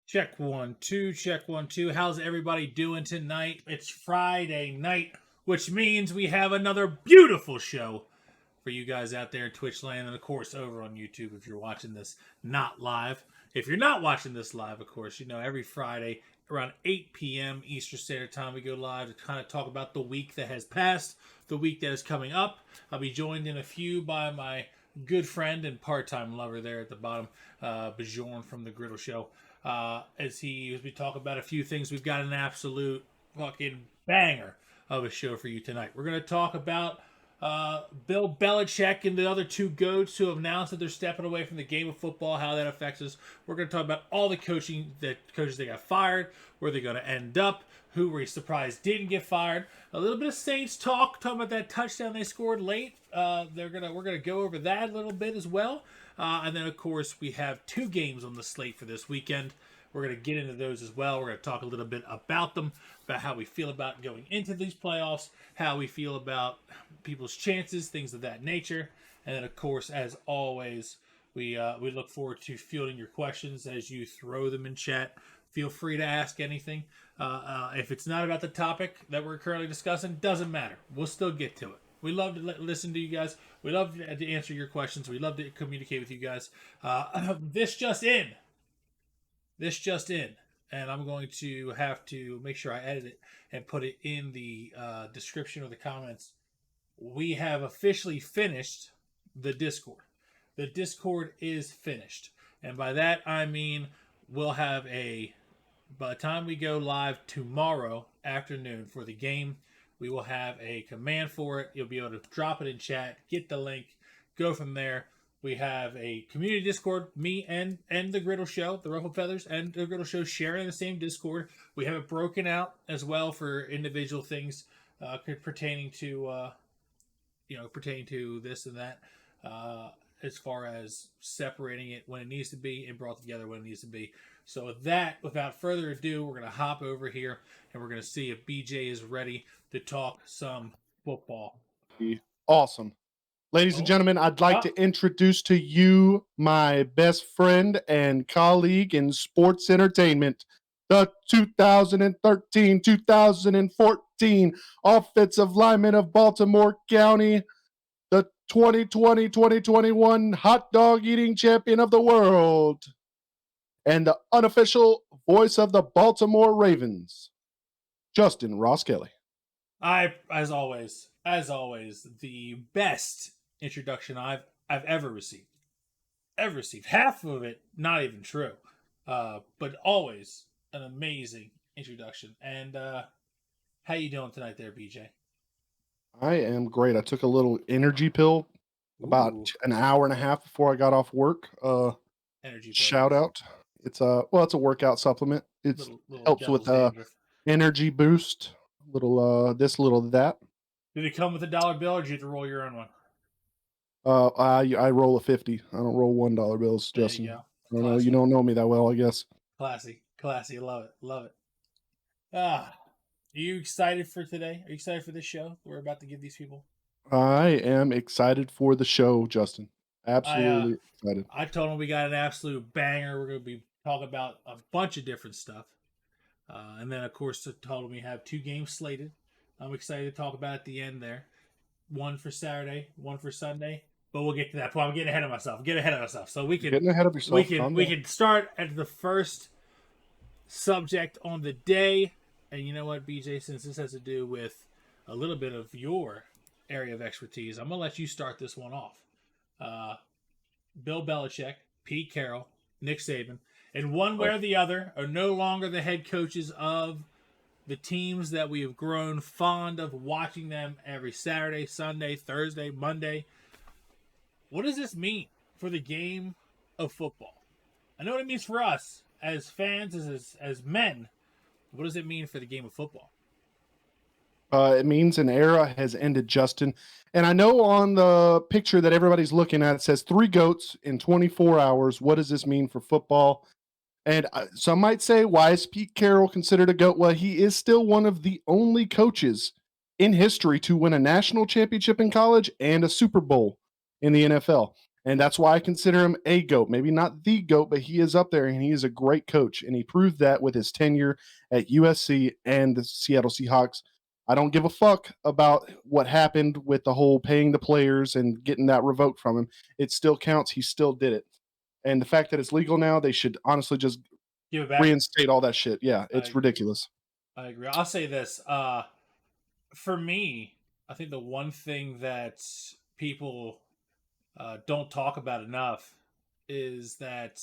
Check 1, 2, check 1, 2. How's everybody doing tonight? It's Friday night, which means we have another beautiful show for you guys out there in Twitch land, and of course over on YouTube if you're watching this not live. If you're not watching this live, of course, every Friday around 8 p.m. Eastern Standard Time we go live to kind of talk about the week that has passed, the week that is coming up. I'll be joined in a few by my good friend and part-time lover there at the bottom, Bjorn from the Griddle Show. As we talk about a few things, we've got an absolute fucking banger of a show for you tonight. We're going to talk about Bill Belichick and the other two goats who have announced that they're stepping away from the game of football, how that affects us. We're going to talk about all the coaches they got fired, where they're going to end up, who were surprised didn't get fired. A little bit of Saints talking about that touchdown they scored late. We're gonna go over that a little bit as well. And then, of course, we have two games on the slate for this weekend. We're going to get into those as well. We're going to talk a little bit about them, about how we feel about going into these playoffs, how we feel about people's chances, things of that nature. And then, of course, as always, we look forward to fielding your questions as you throw them in chat. Feel free to ask anything. If it's not about the topic that we're currently discussing, doesn't matter. We'll still get to it. We love to listen to you guys. We love to answer your questions. We love to communicate with you guys. This just in. And I'm going to have to make sure I edit it and put it in the description or the comments. We have officially finished the Discord. The Discord is finished. And by that, I mean we'll have by the time we go live tomorrow afternoon for the game, we will have a command for it. You'll be able to drop it in chat, get the link, go from there. We have a community Discord, me and the Griddle Show, the Ruffled Feathers, and the Griddle Show sharing the same Discord. We have it broken out as well for individual things pertaining to this and that, as far as separating it when it needs to be and brought together when it needs to be. So with that, without further ado, we're going to hop over here and we're going to see if BJ is ready to talk some football. Awesome. Ladies and gentlemen, I'd like to introduce to you my best friend and colleague in sports entertainment, the 2013-2014 offensive lineman of Baltimore County, the 2020-2021 hot dog eating champion of the world, and the unofficial voice of the Baltimore Ravens, Justin Ross Kelly. As always, the best introduction I've ever received. Half of it not even true, but always an amazing introduction. And how you doing tonight, there, BJ? I am great. I took a little energy pill about an hour and a half before I got off work. Energy pill. Shout out. It's a workout supplement. It helps with energy boost. Little this, little that. Did it come with a dollar bill, or did you have to roll your own one? I roll a 50. I don't roll $1 bills, Justin. There you go. I don't know. You don't know me that well, I guess. Classy. Love it. Are you excited for today? Are you excited for this show we're about to give these people? I am excited for the show, Justin. Absolutely excited. I told them we got an absolute banger. We're going to be talking about a bunch of different stuff. And then, of course, I told them we have two games slated. I'm excited to talk about at the end there. One for Saturday, one for Sunday. But we'll get to that point. I'm getting ahead of myself. So we can getting ahead of yourself. We can start at the first subject on the day. And you know what, BJ, since this has to do with a little bit of your area of expertise, I'm going to let you start this one off. Bill Belichick, Pete Carroll, Nick Saban, and one way or the other are no longer the head coaches of the teams that we have grown fond of watching them every Saturday, Sunday, Thursday, Monday. What does this mean for the game of football? I know what it means for us as fans, as men. What does it mean for the game of football? It means an era has ended, Justin. And I know on the picture that everybody's looking at, it says 3 goats in 24 hours. What does this mean for football? And some might say, why is Pete Carroll considered a GOAT? Well, he is still one of the only coaches in history to win a national championship in college and a Super Bowl in the NFL. And that's why I consider him a GOAT. Maybe not the GOAT, but he is up there and he is a great coach. And he proved that with his tenure at USC and the Seattle Seahawks. I don't give a fuck about what happened with the whole paying the players and getting that revoked from him. It still counts. He still did it. And the fact that it's legal now, they should honestly just Give it back. reinstate all that shit. Yeah, I it's ridiculous. I agree. I'll say this. For me, I think the one thing that people don't talk about enough is that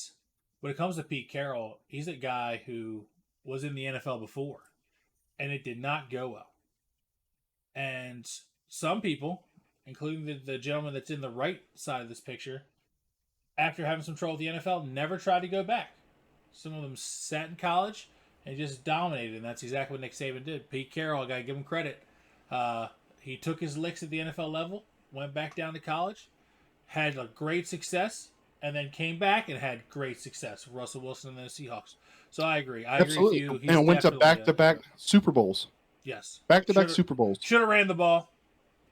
when it comes to Pete Carroll, he's a guy who was in the NFL before, and it did not go well. And some people, including the gentleman that's in the right side of this picture, after having some trouble with the NFL, never tried to go back. Some of them sat in college and just dominated, and that's exactly what Nick Saban did. Pete Carroll, I got to give him credit. He took his licks at the NFL level, went back down to college, had a great success, and then came back and had great success with Russell Wilson and the Seahawks. So I agree. I agree with Absolutely. you. He's And went to definitely back to back Super Bowls. yes. Back to back Super Bowls. Should have ran the ball.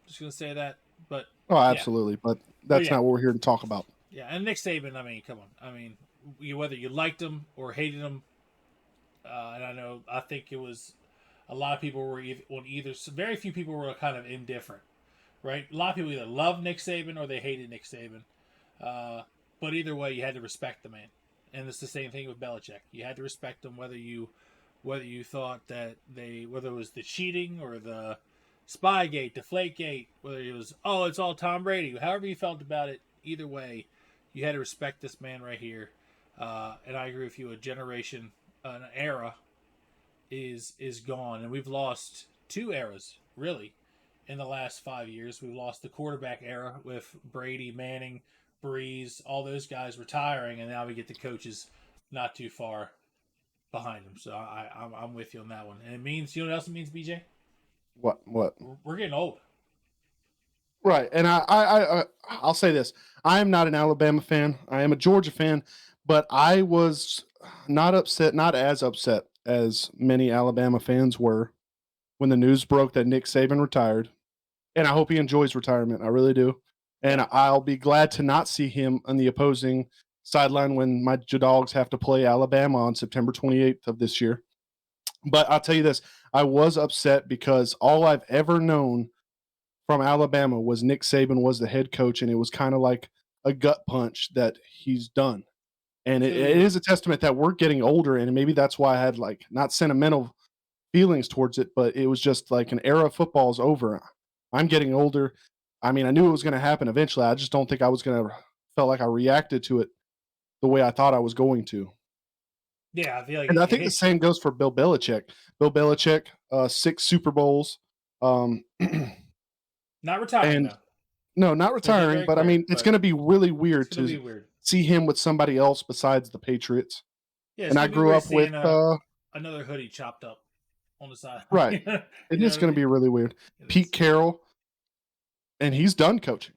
Just gonna say that, but Oh, absolutely. But that's not what we're here to talk about. yeah. And Nick Saban, I mean, come on. I mean, whether you liked him or hated him, and I think it was a lot of people were either very few people were kind of indifferent, right? A lot of people either loved Nick Saban or they hated Nick Saban. But either way, you had to respect the man, and it's the same thing with Belichick. You had to respect him whether you thought that whether it was the cheating or the Spygate, Deflategate, whether it was it's all Tom Brady, however you felt about it. Either way, you had to respect this man right here. And I agree with you. A generation, an era, is gone, and we've lost two eras really in the last 5 years. We've lost the quarterback era with Brady, Manning, Breeze, all those guys retiring, and now we get the coaches not too far behind them. So I'm with you on that one. And it means, you know what else it means, BJ? What? We're getting old. Right. And I'll say this. I am not an Alabama fan. I am a Georgia fan, but I was not as upset as many Alabama fans were when the news broke that Nick Saban retired. And I hope he enjoys retirement. I really do. And I'll be glad to not see him on the opposing sideline when my Dogs have to play Alabama on September 28th of this year. But I'll tell you this, I was upset because all I've ever known from Alabama was Nick Saban was the head coach, and it was kind of like a gut punch that he's done. And it is a testament that we're getting older, and maybe that's why I had like not sentimental feelings towards it, but it was just like an era of football is over. I'm getting older. I mean, I knew it was going to happen eventually. I just don't think I was going to felt like I reacted to it the way I thought I was going to. Yeah, I feel like, and I think the same goes for Bill Belichick. Bill Belichick, 6 Super Bowls. Not retiring, though. No, not retiring, but I mean, it's going to be really weird to see him with somebody else besides the Patriots. Yeah, and I grew up with another hoodie chopped up on the side. Right. It is going to be really weird. Pete Carroll, and he's done coaching.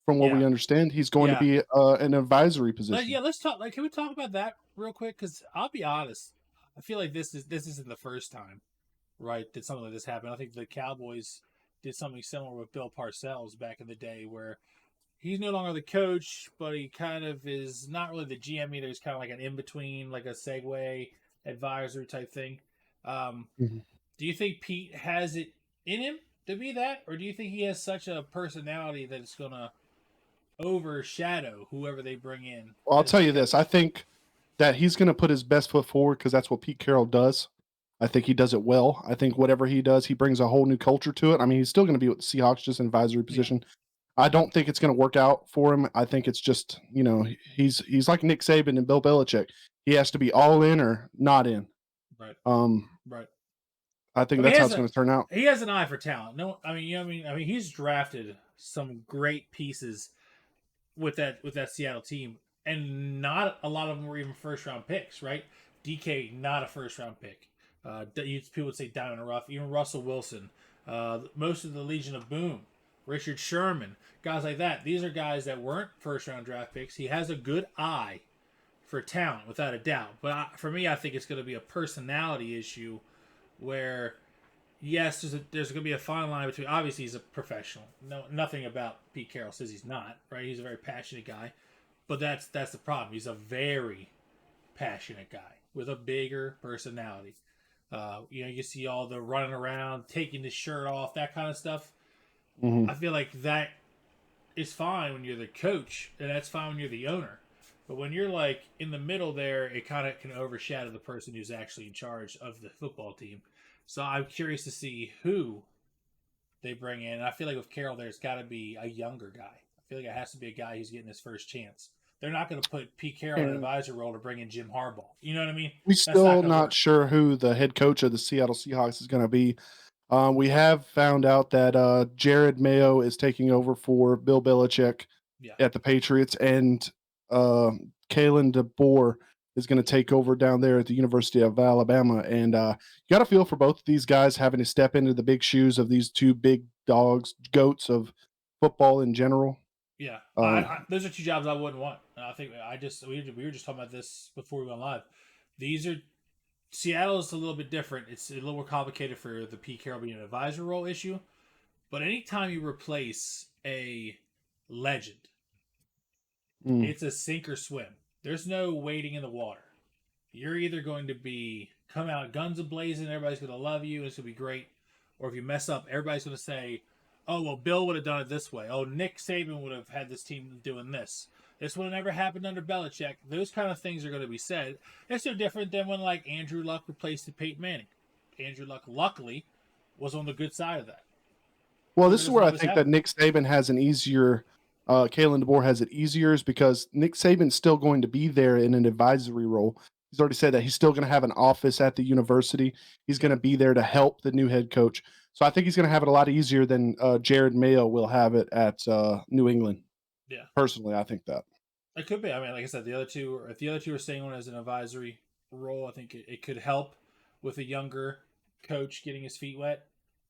From what we understand, he's going to be an advisory position. Let's talk. Can we talk about that real quick? Because I'll be honest, I feel like this isn't the first time, right, that something like this happened. I think the Cowboys did something similar with Bill Parcells back in the day, where he's no longer the coach, but he kind of is not really the GM either. He's kind of like an in between, like a segue advisor type thing. Do you think Pete has it in him to be that, or do you think he has such a personality that it's going to overshadow whoever they bring in? Well, I'll tell you this. I think that he's going to put his best foot forward because that's what Pete Carroll does. I think he does it well. I think whatever he does, he brings a whole new culture to it. I mean, he's still going to be with the Seahawks, just an advisory position. I don't think it's going to work out for him. I think it's just, he's like Nick Saban and Bill Belichick. He has to be all in or not in. Right. Right. I think that's how it's going to turn out. He has an eye for talent. No, I mean, he's drafted some great pieces with that Seattle team, and not a lot of them were even first round picks, right? DK, not a first round pick. People would say down in the rough. Even Russell Wilson, most of the Legion of Boom, Richard Sherman, guys like that. These are guys that weren't first round draft picks. He has a good eye for talent, without a doubt. But for me, I think it's going to be a personality issue where yes, there's going to be a fine line between. Obviously, he's a professional. No, nothing about Pete Carroll says he's not. Right? He's a very passionate guy, but that's the problem. He's a very passionate guy with a bigger personality. You see all the running around, taking his shirt off, that kind of stuff. Hmm. I feel like that is fine when you're the coach, and that's fine when you're the owner. But when you're like in the middle there, it kind of can overshadow the person who's actually in charge of the football team. So I'm curious to see who they bring in. And I feel like with Carroll, there's got to be a younger guy. I feel like it has to be a guy who's getting his first chance. They're not going to put Pete Carroll in an And advisor role to bring in Jim Harbaugh. You know what I mean? we That's not still going to not work. sure who the head coach of the Seattle Seahawks is going to be. We have found out that Jared Mayo is taking over for Bill Belichick Yeah. at the Patriots, and uh, Kalen DeBoer is going to take over down there at the University of Alabama. And you got to feel for both of these guys having to step into the big shoes of these two big dogs, goats of football in general. Yeah, Um, those are two jobs I wouldn't want. I think we were just talking about this before we went live. These are Seattle is a little bit different. It's a little more complicated for the Pete Carroll being an advisor role issue. But anytime you replace a legend, mm, it's a sink or swim. There's no wading in the water. You're either going to be come out guns a blazing, everybody's going to love you, it's going to be great, or if you mess up, everybody's going to say, "Oh well, Bill would have done it this way. Oh, Nick Saban would have had this team doing this. This would have never happened under Belichick." Those kind of things are going to be said. It's no different than when like Andrew Luck replaced Peyton Manning. Andrew Luck, luckily, was on the good side of that. well, So this that is doesn't where I always think that happen. Nick Saban has an easier, Kalen DeBoer has it easier, is because Nick Saban's still going to be there in an advisory role. He's already said that he's still going to have an office at the university. He's going Yep. to be there to help the new head coach. So I think he's going to have it a lot easier than Jared Mayo will have it at New England. Yeah. Personally, I think that. It could be. I mean, like I said, the other two, if the other two are staying on as an advisory role, I think it could help with a younger coach getting his feet wet.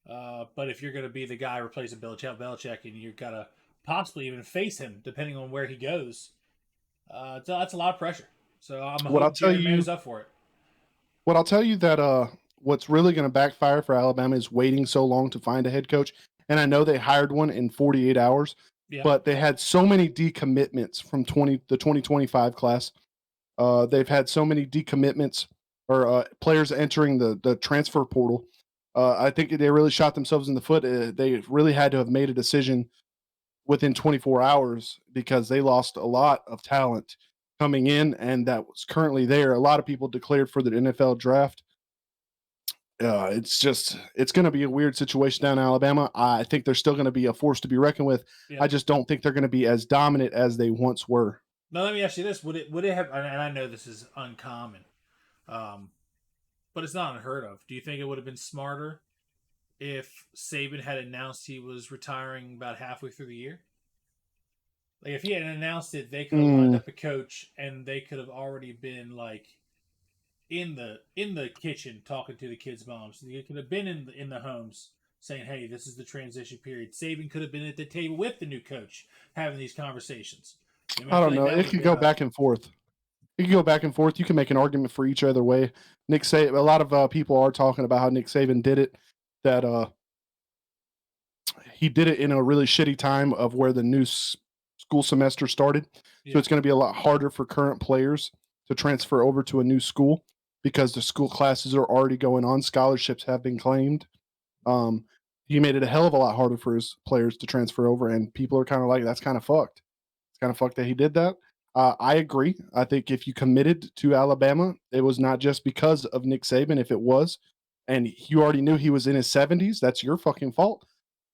But if you're going to be the guy replacing Belichick, and you've got to possibly even face him, depending on where he goes, that's a lot of pressure. So I'm What I'll hope tell Jared Mayo's you, up for it. what I'll tell you that what's really going to backfire for Alabama is waiting so long to find a head coach. And I know they hired one in 48 hours, Yeah, but they had so many decommitments from 2025 class. They've had so many decommitments or players entering the transfer portal. I think they really shot themselves in the foot. They really had to have made a decision within 24 hours because they lost a lot of talent coming in and that was currently there. A lot of people declared for the NFL draft. It's going to be a weird situation down in Alabama. I think they're still going to be a force to be reckoned with. yeah. I just don't think they're going to be as dominant as they once were. Now let me ask you this: would it have? And I know this is uncommon, um, but it's not unheard of. Do you think it would have been smarter if Saban had announced he was retiring about halfway through the year? Like if he had announced it, they could have lined Mm, up a coach, and they could have already been like in the kitchen talking to the kids' moms. They could have been in the homes saying, "Hey, this is the transition period." Saban could have been at the table with the new coach having these conversations. I mean, I I feel don't like know. that It would have could been go a back and forth. It could go back and forth. You can make an argument for each other way. Nick Saban. A lot of people are talking about how Nick Saban did it. That he did it in a really shitty time of where the new school semester started. So yeah, it's going to be a lot harder for current players to transfer over to a new school because the school classes are already going on. Scholarships have been claimed. Um, he made it a hell of a lot harder for his players to transfer over, and people are kind of like, that's kind of fucked. It's kind of fucked that he did that. I agree. I think if you committed to Alabama, it was not just because of Nick Saban. If it was, and you already knew he was in his 70s, that's your fucking fault.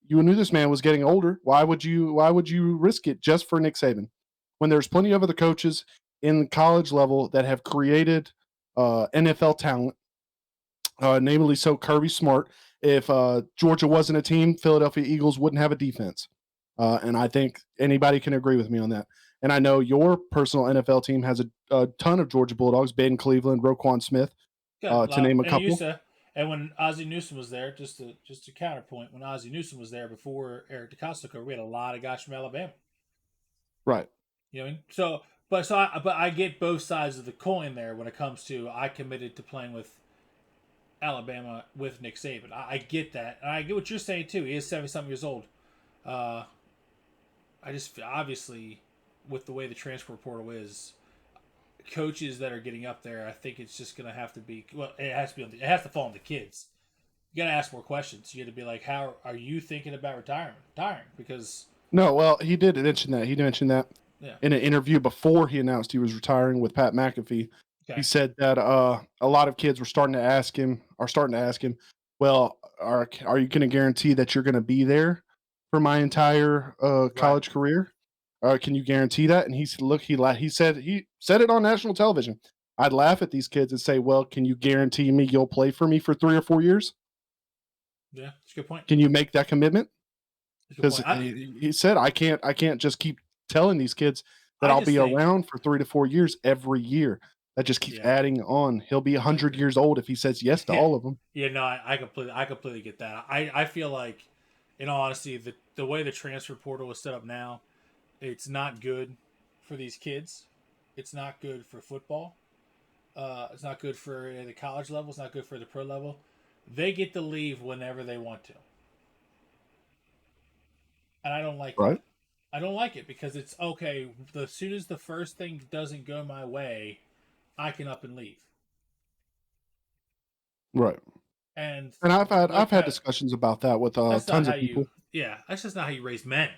You knew this man was getting older. Why would you? Why would you risk it just for Nick Saban? When there's plenty of other coaches in the college level that have created NFL talent, namely so Kirby Smart. If Georgia wasn't a team, Philadelphia Eagles wouldn't have a defense. And I think anybody can agree with me on that. And I know your personal NFL team has a ton of Georgia Bulldogs, Ben Cleveland, Roquan Smith, got a to lot. name a And he used couple. to. And when Ozzie Newsome was there, just to counterpoint, when Ozzie Newsome was there before Eric DeCosta, we had a lot of guys from Alabama. Right. You know what I mean? So I get both sides of the coin there when it comes to I committed to playing with Alabama with Nick Saban. I get that, and I get what you're saying too. He is 70 something years old. Uh, I just obviously with the way the transfer portal is, coaches that are getting up there, I think it's just going to have to be. Well, it has to be. It has to fall on the kids. You got to ask more questions. You got to be like, how are you thinking about retiring? Because No, well, he did mention that. He mentioned that yeah, in an interview before he announced he was retiring with Pat McAfee. He okay, said that a lot of kids are starting to ask him, well, are you going to guarantee that you're going to be there for my entire right, college career? Can you guarantee that? And he said, look, he said it on national television. I'd laugh at these kids and say, well, can you guarantee me you'll play for me for 3 or 4 years? yeah, that's a good point. Can you make that commitment? That's a good Because point. he said, I can't just keep telling these kids that I I'll just be think, around for 3 to 4 years every year. That just keeps yeah, adding on. He'll be I 100 agree. years old if he says yes to Yeah, all of them. yeah, no, I completely get that. I feel like, in all honesty, the way the transfer portal is set up now, it's not good for these kids. It's not good for football. It's not good for the college level. It's not good for the pro level. They get to leave whenever they want to, and I don't like Right? that. I don't like it because it's okay. As soon as the first thing doesn't go my way, I can up and leave. Right. And And I've like had that, discussions about that with that's not tons how of you. people. Yeah, that's just not how you raise men.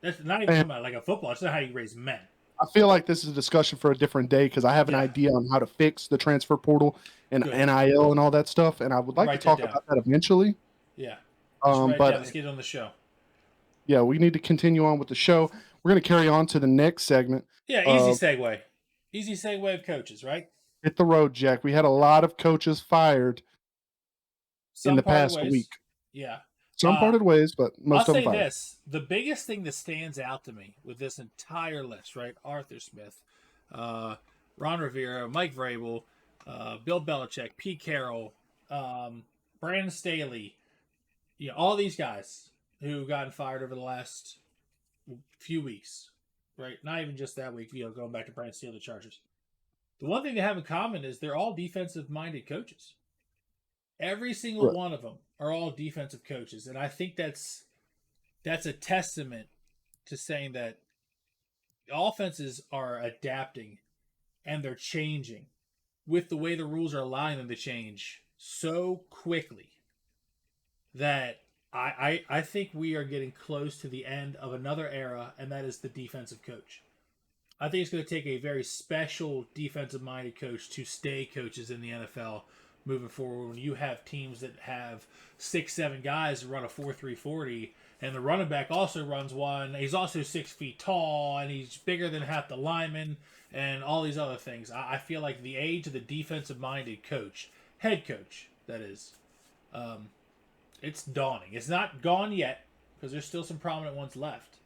That's not even And talking about like a football. It's not how you raise men. I feel like this is a discussion for a different day because I have an Yeah, idea on how to fix the transfer portal and good. NIL and all that stuff. And I would like to Write that talk down. about that eventually. Yeah, you should write it But down. Let's get it on the show. yeah, we need to continue on with the show. We're going to carry on to the next segment Yeah, easy of segue. Easy segue of coaches, right? Hit the Road, Jack. We had a lot of coaches fired in Some the parted past ways. week. Yeah. Some Uh, parted ways, but I'll most of them say fired. this: the biggest thing that stands out to me with this entire list, right? Arthur Smith, uh, Ron Rivera, Mike Vrabel, Bill Belichick, Pete Carroll, Brandon Staley, all these guys who gotten fired over the last few weeks, right? Not even just that week, going back to Brandon Staley Chargers. The one thing they have in common is they're all defensive-minded coaches. Every single Right. one of them are all defensive coaches, and I think that's a testament to saying that offenses are adapting and they're changing with the way the rules are allowing them to change so quickly that I think we are getting close to the end of another era, and that is the defensive coach. I think it's going to take a very special defensive minded coach to stay coaches in the NFL moving forward. When you have teams that have 6, 7 guys that run a 4.340, and the running back also runs one, he's also 6 feet tall, and he's bigger than half the linemen, and all these other things. I feel like the age of the defensive minded coach, head coach, that is, um, it's dawning. It's not gone yet because there's still some prominent ones left.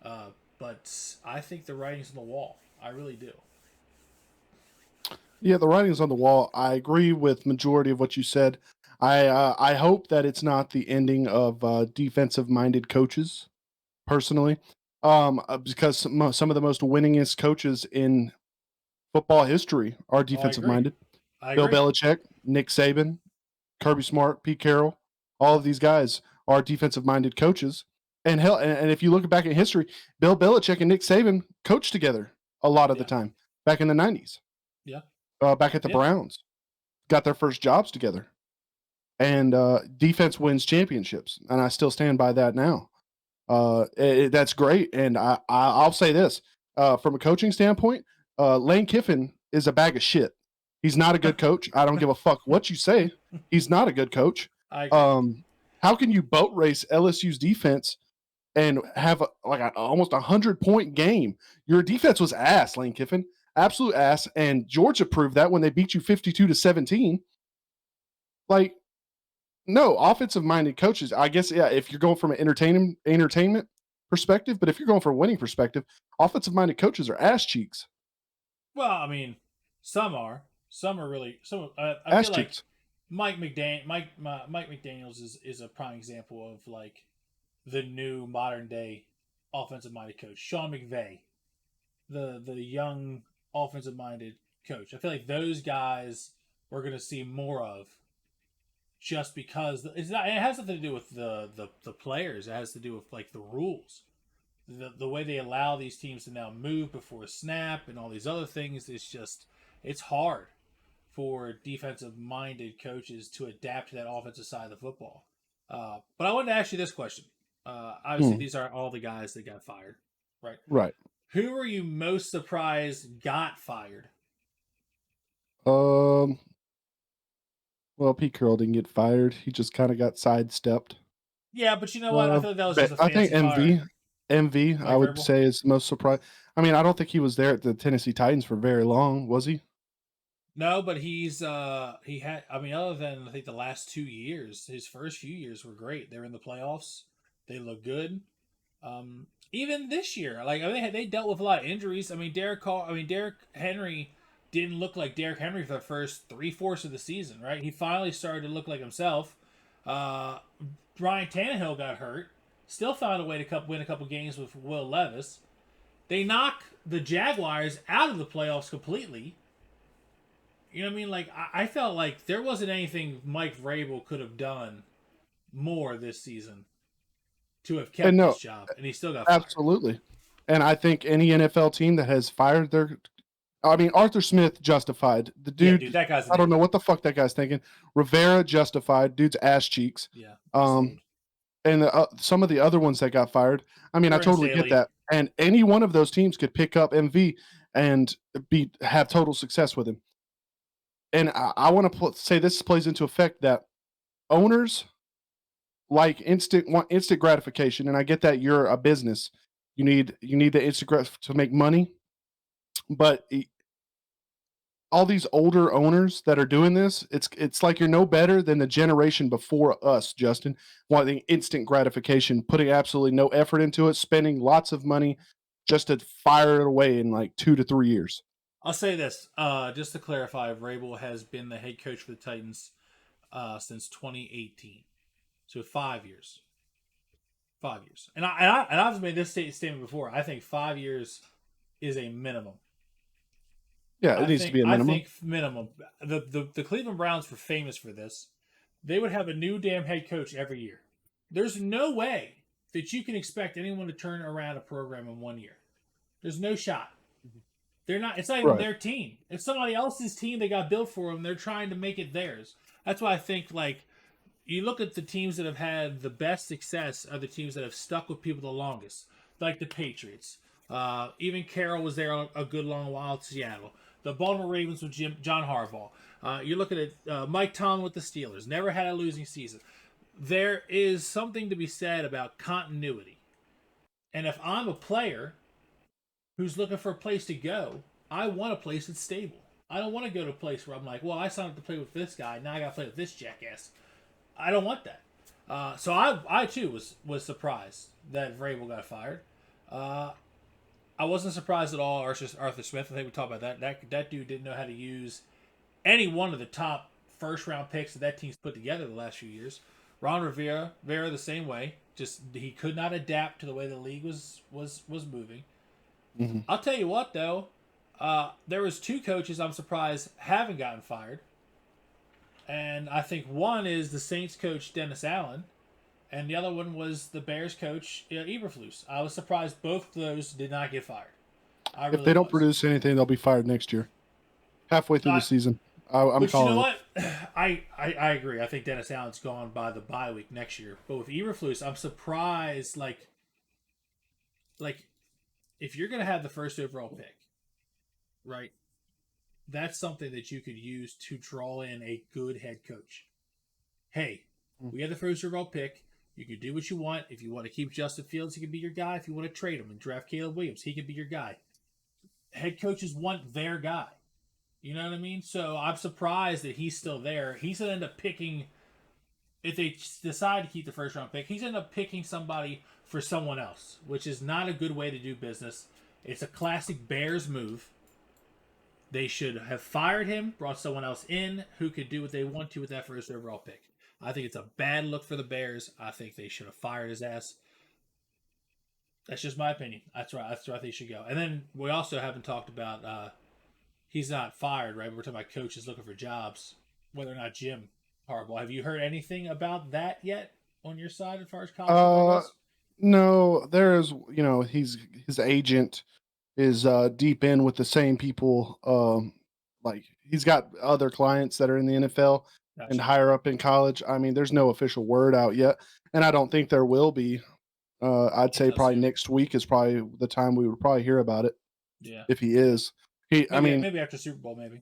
Uh, but I think the writing's on the wall. I really do. Yeah, the writing's on the wall. I agree with majority of what you said. I hope that it's not the ending of defensive minded coaches. Personally, because some of the most winningest coaches in football history are Oh, I defensive agree. minded. I Bill agree. Belichick, Nick Saban, Kirby Smart, Pete Carroll, all of these guys are defensive minded coaches. And hell, and if you look back in history, Bill Belichick and Nick Saban coached together a lot of the Yeah. time back in the 90s, Yeah. back at the Yeah. Browns, got their first jobs together. And defense wins championships. And I still stand by that now. That's great. And I'll say this from a coaching standpoint, Lane Kiffin is a bag of shit. He's not a good coach. I don't give a fuck what you say. He's not a good coach. I agree. Um, how can you boat race LSU's defense and have almost 100-point game? Your defense was ass, Lane Kiffin, absolute ass. And Georgia proved that when they beat you 52-17. Like, no, offensive minded coaches. I guess yeah. If you're going from an entertainment perspective, but if you're going from a winning perspective, offensive minded coaches are ass cheeks. Well, I mean, some are. Some are really. Some. I Ass feel like cheeks. Mike McDaniel's is a prime example of like the new modern day offensive minded coach. Sean McVay, the young offensive minded coach. I feel like those guys we're going to see more of just because it's not. It has nothing to do with the players. It has to do with like the rules, the way they allow these teams to now move before a snap and all these other things. It's hard for defensive minded coaches to adapt to that offensive side of the football. But I wanted to ask you this question. Obviously, Hmm. these are all the guys that got fired, right? Right. Who were you most surprised got fired? Um. Well, Pete Carroll didn't get fired. He just kind of got sidestepped. Yeah, but you know what? I feel like that was just But a I think fancy fire. MV, I Mike would Vrabel? say is most surprised. I mean, I don't think he was there at the Tennessee Titans for very long, was he? No, but he had. I mean, other than I think the last 2 years, his first few years were great. They were in the playoffs. They look good. Even this year, like I mean, they dealt with a lot of injuries. I mean, Derek Henry didn't look like Derek Henry for the first 3/4 of the season, right? He finally started to look like himself. Uh, Ryan Tannehill got hurt, still found a way to win a couple games with Will Levis. They knock the Jaguars out of the playoffs completely. You know what I mean? Like I felt like there wasn't anything Mike Vrabel could have done more this season to have And kept no, this job, and he still got fired. absolutely. And I think any NFL team that has fired their, I mean, Arthur Smith justified. The Yeah, dude, dude, that guy's an I don't know idiot. what the fuck that guy's thinking. Rivera justified. Dude's ass cheeks. Yeah, he's Um, old. and some of the other ones that got fired. I mean, I Brandon totally get Staley. that. And any one of those teams could pick up MV and have total success with him. And I want to say this plays into effect that owners like instant gratification, and I get that you're a business. You need the to make money, but all these older owners that are doing this, it's like you're no better than the generation before us, Justin, wanting instant gratification, putting absolutely no effort into it, spending lots of money just to fire it away in like 2 to 3 years. I'll say this, just to clarify, Vrabel has been the head coach for the Titans since 2018, so 5 years. 5 years, and I've made this statement before. I think 5 years is a minimum. Yeah, it needs to be a I minimum. think minimum. The Cleveland Browns were famous for this. They would have a new damn head coach every year. There's no way that you can expect anyone to turn around a program in 1 year. There's no shot. They're not. It's not even Right. their team. It's somebody else's team. They got built for them. They're trying to make it theirs. That's why I think like you look at the teams that have had the best success are the teams that have stuck with people the longest, like the Patriots. Even Carroll was there a good long while at Seattle. The Baltimore Ravens with John Harbaugh. You're looking at Mike Tomlin with the Steelers. Never had a losing season. There is something to be said about continuity. And if I'm a player who's looking for a place to go, I want a place that's stable. I don't want to go to a place where I'm like, well, I signed up to play with this guy. Now I got to play with this jackass. I don't want that. So I too was surprised that Vrabel got fired. Uh, I wasn't surprised at all. Arthur Smith. I think we talked about that. That dude didn't know how to use any one of the top first round picks that team's put together the last few years. Ron Rivera the same way. Just he could not adapt to the way the league was moving. Mhm. I'll tell you what though, there was two coaches I'm surprised haven't gotten fired, and I think one is the Saints coach Dennis Allen, and the other one was the Bears coach Eberflus. I was surprised both of those did not get fired. I If really they don't was. produce anything, they'll be fired next year, halfway through the I, season. I'm but you know calling it. what? I agree. I think Dennis Allen's gone by the bye week next year. But with Eberflus, I'm surprised. Like if you're gonna have the first overall pick, right? That's something that you could use to draw in a good head coach. Hey, we have the first overall pick. You can do what you want. If you want to keep Justin Fields, he can be your guy. If you want to trade him and draft Caleb Williams, he can be your guy. Head coaches want their guy. You know what I mean? So I'm surprised that he's still there. He's going to end up picking, if they decide to keep the first round pick, he's going to end up picking somebody for someone else, which is not a good way to do business. It's a classic Bears move. They should have fired him, brought someone else in who could do what they want to with that first overall pick. I think it's a bad look for the Bears. I think they should have fired his ass. That's just my opinion. That's right. That's where I think he should go. And then we also haven't talked about he's not fired, right? We're talking about coaches looking for jobs, whether or not Jim Horrible. Have you heard anything about that yet on your side as far as college football Uh, goes? no, there's his agent is deep in with the same people. Like he's got other clients that are in the NFL and Gotcha. higher up in college. I mean, there's no official word out yet, and I don't think there will be. I'd say Anytime probably soon. next week is probably the time we would probably hear about it Yeah. if he is. I Maybe mean, maybe after Super Bowl, maybe.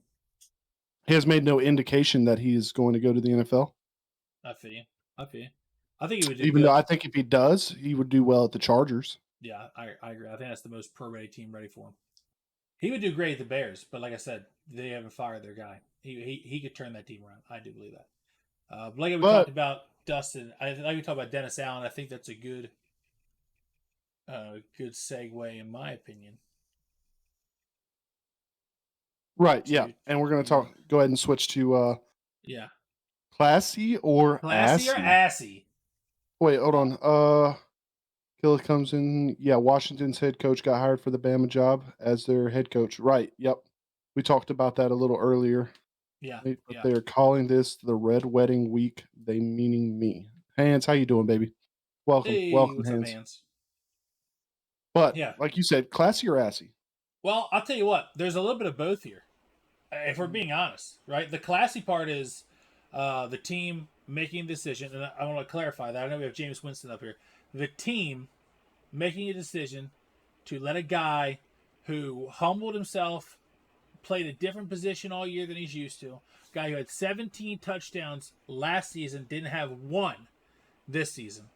he has made no indication that he is going to go to the NFL. I feel you. I feel you. I think he would do Even though good. I think if he does, he would do well at the Chargers. Yeah, I agree. I think that's the most pro ready team ready for him. He would do great at the Bears, but like I said, they haven't fired their guy. He could turn that team around. I do believe that. Like we talked But about Dustin, like we talked about Dennis Allen. I think that's a good segue in my opinion. right, yeah, To and we're gonna yeah, talk. Go ahead and switch to yeah, classy or classy or assy. assy. Wait, hold Uh, on. Killa comes in. Yeah, Washington's head coach got hired for the Bama job as their head coach. Right. Yep. We talked about that a little earlier. yeah, Right, but yeah. they are calling this the Red Wedding Week. They meaning me. Hands, how you doing, baby? Welcome, Hey, welcome, what's up, Hands. hands? But Yeah. like you said, classy or assy? Well, I'll tell you what. There's a little bit of both here. If we're being honest, right? The classy part is the team making a decision, and I want to clarify that. I know we have James Winston up here. The team making a decision to let a guy who humbled himself, played a different position all year than he's used to, guy who had 17 touchdowns last season, didn't have one this season,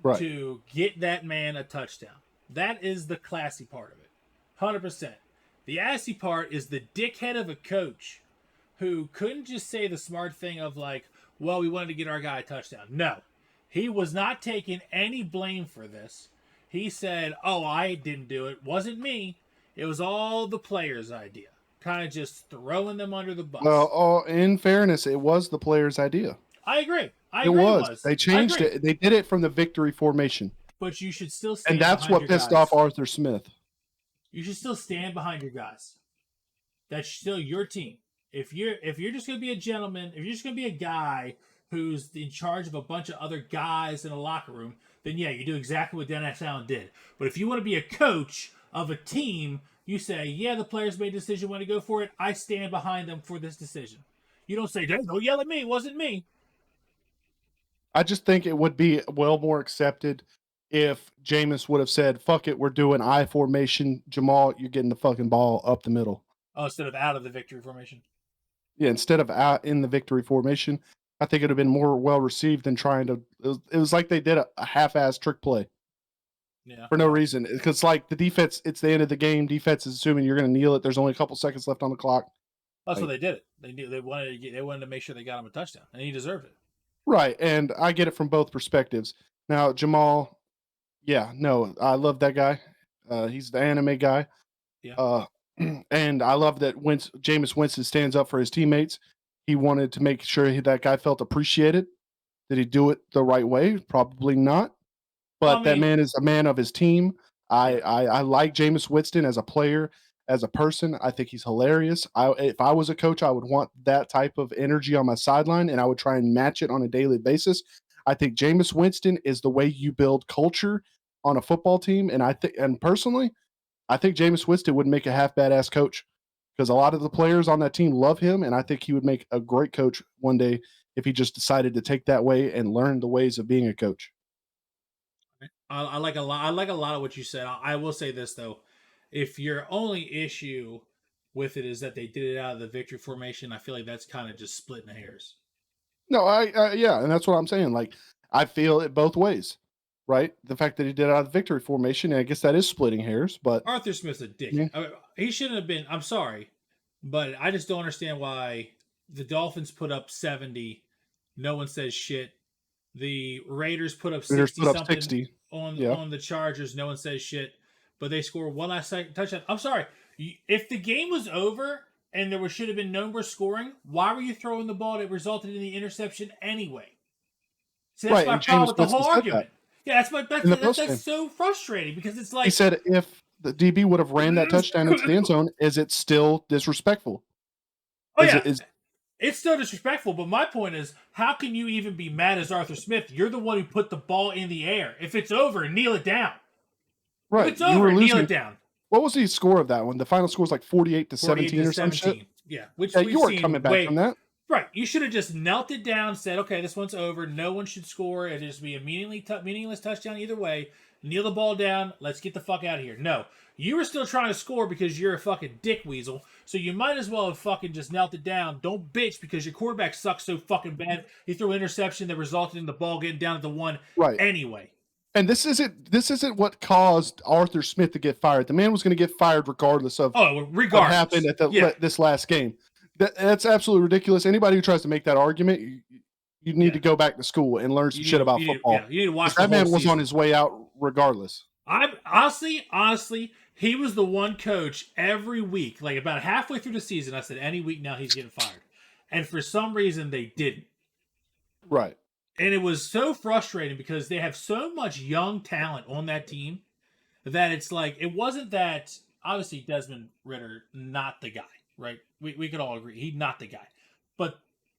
Right. to get that man a touchdown. That is the classy part of it. 100%. The assy part is the dickhead of a coach who couldn't just say the smart thing of like, well, we wanted to get our guy a touchdown. No. He was not taking any blame for this. He said, oh, I didn't do it. Wasn't me. It was all the players' idea. Kind of just throwing them under the bus. Well, in fairness, it was the player's idea. I agree. I It agree it was. was. They I changed agree. it. They did it from the victory formation, But you should still and stand that's behind what your pissed off guys. Arthur Smith. You should still stand behind your guys. That's still your team. If you're just gonna be a gentleman, if you're just gonna be a guy who's in charge of a bunch of other guys in a locker room, then yeah, you do exactly what Dennis Allen did. But if you want to be a coach of a team, you say, yeah, the players made a decision when to go for it. I stand behind them for this decision. You don't say, don't yell at me. It wasn't me. I just think it would be well more accepted if Jameis would have said, "Fuck it, we're doing I formation. Jamal, you're getting the fucking ball up the middle." Oh, instead of out of the victory formation. Yeah, instead of out in the victory formation, I think it'd have been more well received than trying to. It was like they did a half-ass trick play Yeah. for no reason. Because like the defense, it's the end of the game. Defense is assuming you're going to kneel it. There's only a couple seconds left on the clock. That's what Like, they did it. They knew they wanted to make sure they got him a touchdown, and he deserved it. right, and I get it from both perspectives. Now Jamal, yeah, no, I love that guy. He's the anime guy. Yeah. And I love that when Jameis Winston stands up for his teammates, he wanted to make sure that guy felt appreciated. Did he do it the right way? Probably not. Well, I But that mean, man is a man of his team. I yeah. I like Jameis Winston as a player, as a person. I think he's hilarious. If I was a coach, I would want that type of energy on my sideline, and I would try and match it on a daily basis. I think Jameis Winston is the way you build culture on a football team, and personally, I think Jameis Winston would make a half badass coach because a lot of the players on that team love him, and I think he would make a great coach one day if he just decided to take that way and learn the ways of being a coach. I like a lot. I like a lot of what you said. I will say this though: if your only issue with it is that they did it out of the victory formation, I feel like that's kind of just splitting hairs. No, yeah, and that's what I'm saying. Like, I feel it both ways, right? The fact that he did it out of victory formation, and I guess that is splitting hairs, but Arthur Smith's a yeah, dickhead. He shouldn't have been. I'm sorry, but I just don't understand why the Dolphins put up 70. No one says shit. The Raiders put up Raiders 60 put up something 60. on Yeah, on the Chargers. No one says shit, but they score one last second touchdown. I'm sorry. If the game was over and there should have been no more scoring, why were you throwing the ball that resulted in the interception anyway? See, that's right. my And problem James with the whole Winston said that argument. Yeah, that's my in the that's postgame. so frustrating because it's He like said if the DB would have ran that touchdown into the end zone, is it still disrespectful? oh Is yeah, it is It's still disrespectful, but my point is, how can you even be mad as Arthur Smith? You're the one who put the ball in the air. If it's over, kneel it down. If Right. it's You were over, kneel it losing. down. What was the score of that one? The final score was like 48 to 48 17 to or some shit. 17. Yeah, which Yeah, we've you weren't coming seen back from way. that. Right. You should have just knelt it down, said, okay, this one's over. No one should score. It'd just be a meaningless touchdown either way. Kneel the ball down. Let's get the fuck out of here. No. You were still trying to score because you're a fucking dick weasel. So you might as well have fucking just knelt it down. Don't bitch because your quarterback sucks so fucking bad. He threw an interception that resulted in the ball getting down at the 1 Right. anyway. And this isn't what caused Arthur Smith to get fired. The man was going to get fired regardless of regardless. what happened at this last game. That's absolutely ridiculous. Anybody who tries to make that argument, you need to go back to school and learn some shit about football. You need to watch that man was on his way out regardless. I'm honestly, he was the one coach every week, like about halfway through the season. I said, any week now he's getting fired, and for some reason they didn't. Right. And it was so frustrating because they have so much young talent on that team that it's like it wasn't that obviously Desmond Ritter not the guy, right? We could all agree he's not the guy, but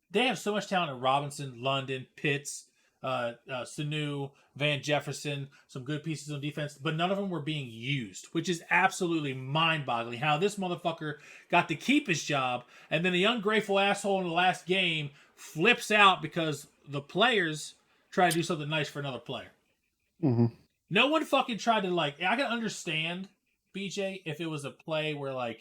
they have so much talent in Robinson, London, Pitts, Sanu, Van Jefferson, some good pieces on defense, but none of them were being used, which is absolutely mind-boggling. How this motherfucker got to keep his job, and then the ungrateful asshole in the last game flips out because the players try to do something nice for another player. Mm-hmm. No one fucking tried to I can understand, BJ, if it was a play where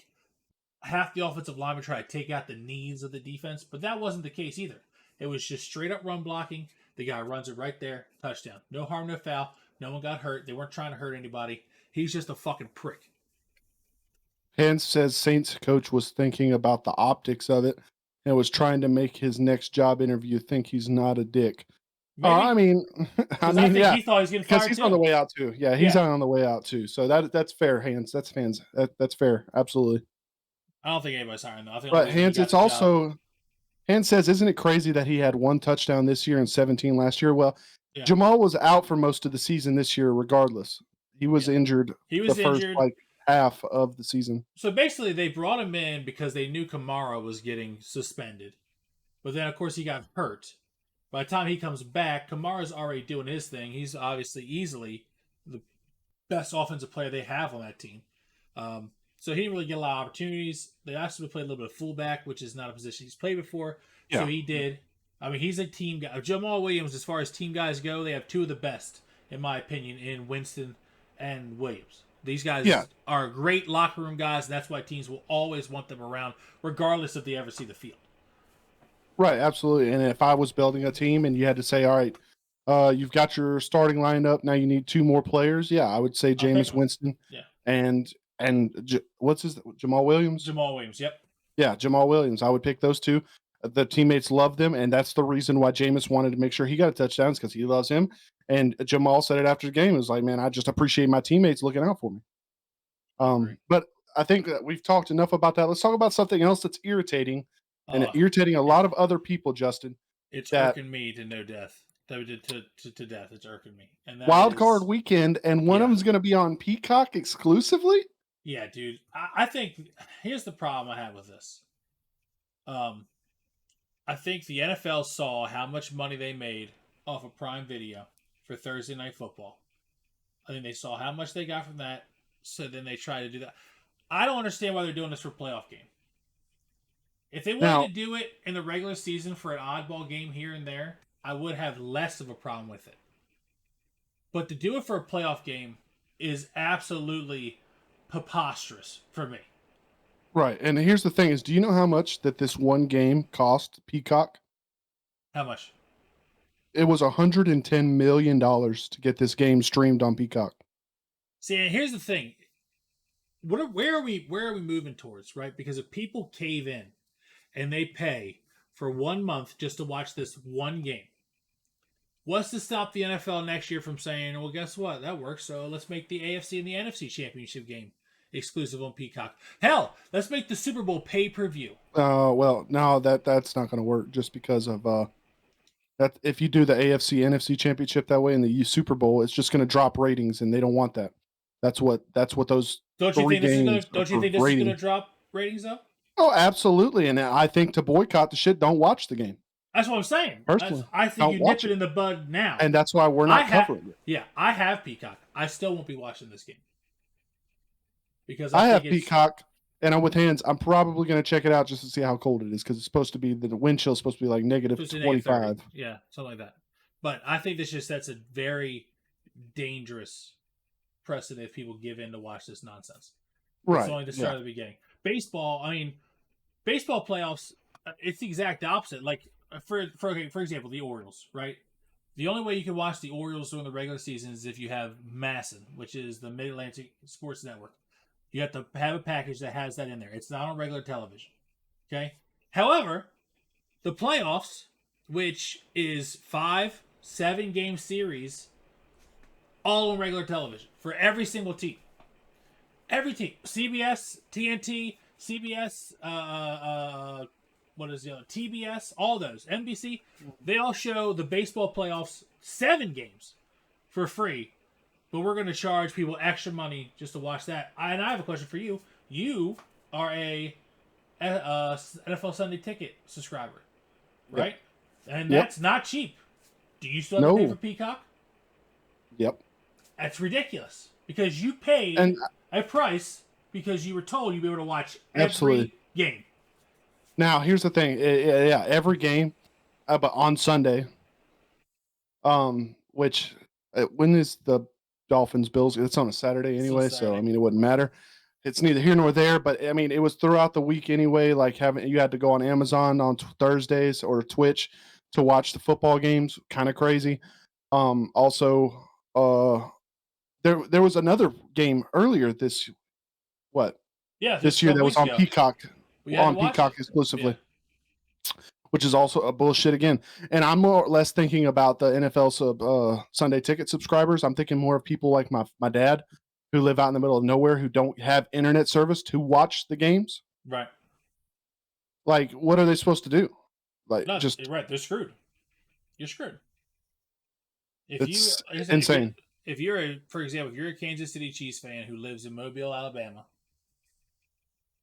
half the offensive linemen try to take out the needs of the defense, but that wasn't the case either. It was just straight up run blocking. The guy runs it right there, touchdown. No harm, no foul. No one got hurt. They weren't trying to hurt anybody. He's just a fucking prick. Hans says Saints coach was thinking about the optics of it and was trying to make his next job interview think he's not a dick. I mean, yeah, he thought he was getting fired because he's on the way out too. Yeah, he's on the way out too. So that's fair, Hans. That's fair. Absolutely. I don't think anybody's hiring though. I think but Hans, it's also Hans says, isn't it crazy that he had 1 touchdown this year and 17 last year? Well, Jamal was out for most of the season this year, regardless. He was injured. He was injured first half of the season. So basically, they brought him in because they knew Kamara was getting suspended, but then of course he got hurt. By the time he comes back, Kamara's already doing his thing. He's obviously easily the best offensive player they have on that team. So he didn't really get a lot of opportunities. They asked him to play a little bit of fullback, which is not a position he's played before. So he did. I mean, he's a team guy. Jamal Williams, as far as team guys go, they have 2 of the best, in my opinion, in Winston and Williams. These guys are great locker room guys, and that's why teams will always want them around, regardless if they ever see the field. Right, absolutely. And if I was building a team and you had to say, all right, you've got your starting lineup, now you need 2 more players. Yeah, I would say Jameis Winston and what's his Jamal Williams? Jamal Williams, yep. Yeah, Jamal Williams. I would pick those 2. The teammates love them, and that's the reason why Jameis wanted to make sure he got a touchdown, because he loves him. And Jamal said it after the game. It was like, man, I just appreciate my teammates looking out for me. But I think that we've talked enough about that. Let's talk about something else that's irritating, and irritating a lot of other people, Justin. It's irking me to no death. To death. It's irking me. And Wild card weekend, and one of them's going to be on Peacock exclusively? Yeah, dude. I think here's the problem I have with this. I think the NFL saw how much money they made off of Prime Video for Thursday Night Football. I think they saw how much they got from that, so then they tried to do that. I don't understand why they're doing this for a playoff game. If they wanted to do it in the regular season for an oddball game here and there, I would have less of a problem with it. But to do it for a playoff game is absolutely preposterous for me. Right. And here's the thing is, do you know how much that this one game cost Peacock? How much? It was $110 million to get this game streamed on Peacock. See, and here's the thing. Where are we moving towards, right? Because if people cave in and they pay for 1 month just to watch this one game, what's to stop the NFL next year from saying, well, guess what? That works. So let's make the AFC and the NFC championship game exclusive on Peacock. Hell, let's make the Super Bowl pay-per-view. Well, no, that's not going to work just because of that. If you do the AFC NFC championship that way in the Super Bowl, it's just going to drop ratings, and they don't want that. That's what those. Don't you think this is going to drop ratings though? Oh, absolutely. And I think to boycott the shit, don't watch the game. That's what I'm saying. Personally, I think don't you nip watch it it. in the bud now. And that's why we're not covering it. Yeah, I have Peacock. I still won't be watching this game because I I think have it's Peacock, and I'm with hands. I'm probably going to check it out just to see how cold it is because it's supposed to be the wind chill is supposed to be like negative supposed to be negative 30. 25. Yeah, something like that. But I think this just sets a very dangerous precedent if people give in to watch this nonsense. It's Right. only the Yeah. start of the beginning. Baseball, I mean, baseball playoffs, it's the exact opposite. Like for example, the Orioles, right? The only way you can watch the Orioles during the regular season is if you have MASN, which is the Mid Atlantic Sports Network. You have to have a package that has that in there. It's not on regular television. Okay. However, the playoffs, which is 7 game series, all on regular television for every single team. Every team. CBS, TNT, CBS, what is the other? TBS, all those. NBC, they all show the baseball playoffs 7 games for free. But we're going to charge people extra money just to watch that. And I have a question for you. You are a NFL Sunday Ticket subscriber, right? Yep. And that's not cheap. Do you still have to pay for Peacock? Yep. That's ridiculous because you paid a price because you were told you'd be able to watch every game. Now, here's the thing. Yeah, every game, but on Sunday, which when is the Dolphins Bills? It's on a Saturday anyway, so I mean it wouldn't matter. It's neither here nor there, but I mean it was throughout the week anyway. Like you had to go on Amazon on Thursdays or Twitch to watch the football games. Kind of crazy. Also, there was another game earlier this this year that was on Peacock exclusively. Yeah. Which is also a bullshit again. And I'm more or less thinking about the NFL Sunday Ticket subscribers. I'm thinking more of people like my dad who live out in the middle of nowhere who don't have internet service to watch the games. Right. Like, what are they supposed to do? Like, just right. They're screwed. You're screwed. It's insane. If you're for example, if you're a Kansas City Chiefs fan who lives in Mobile, Alabama,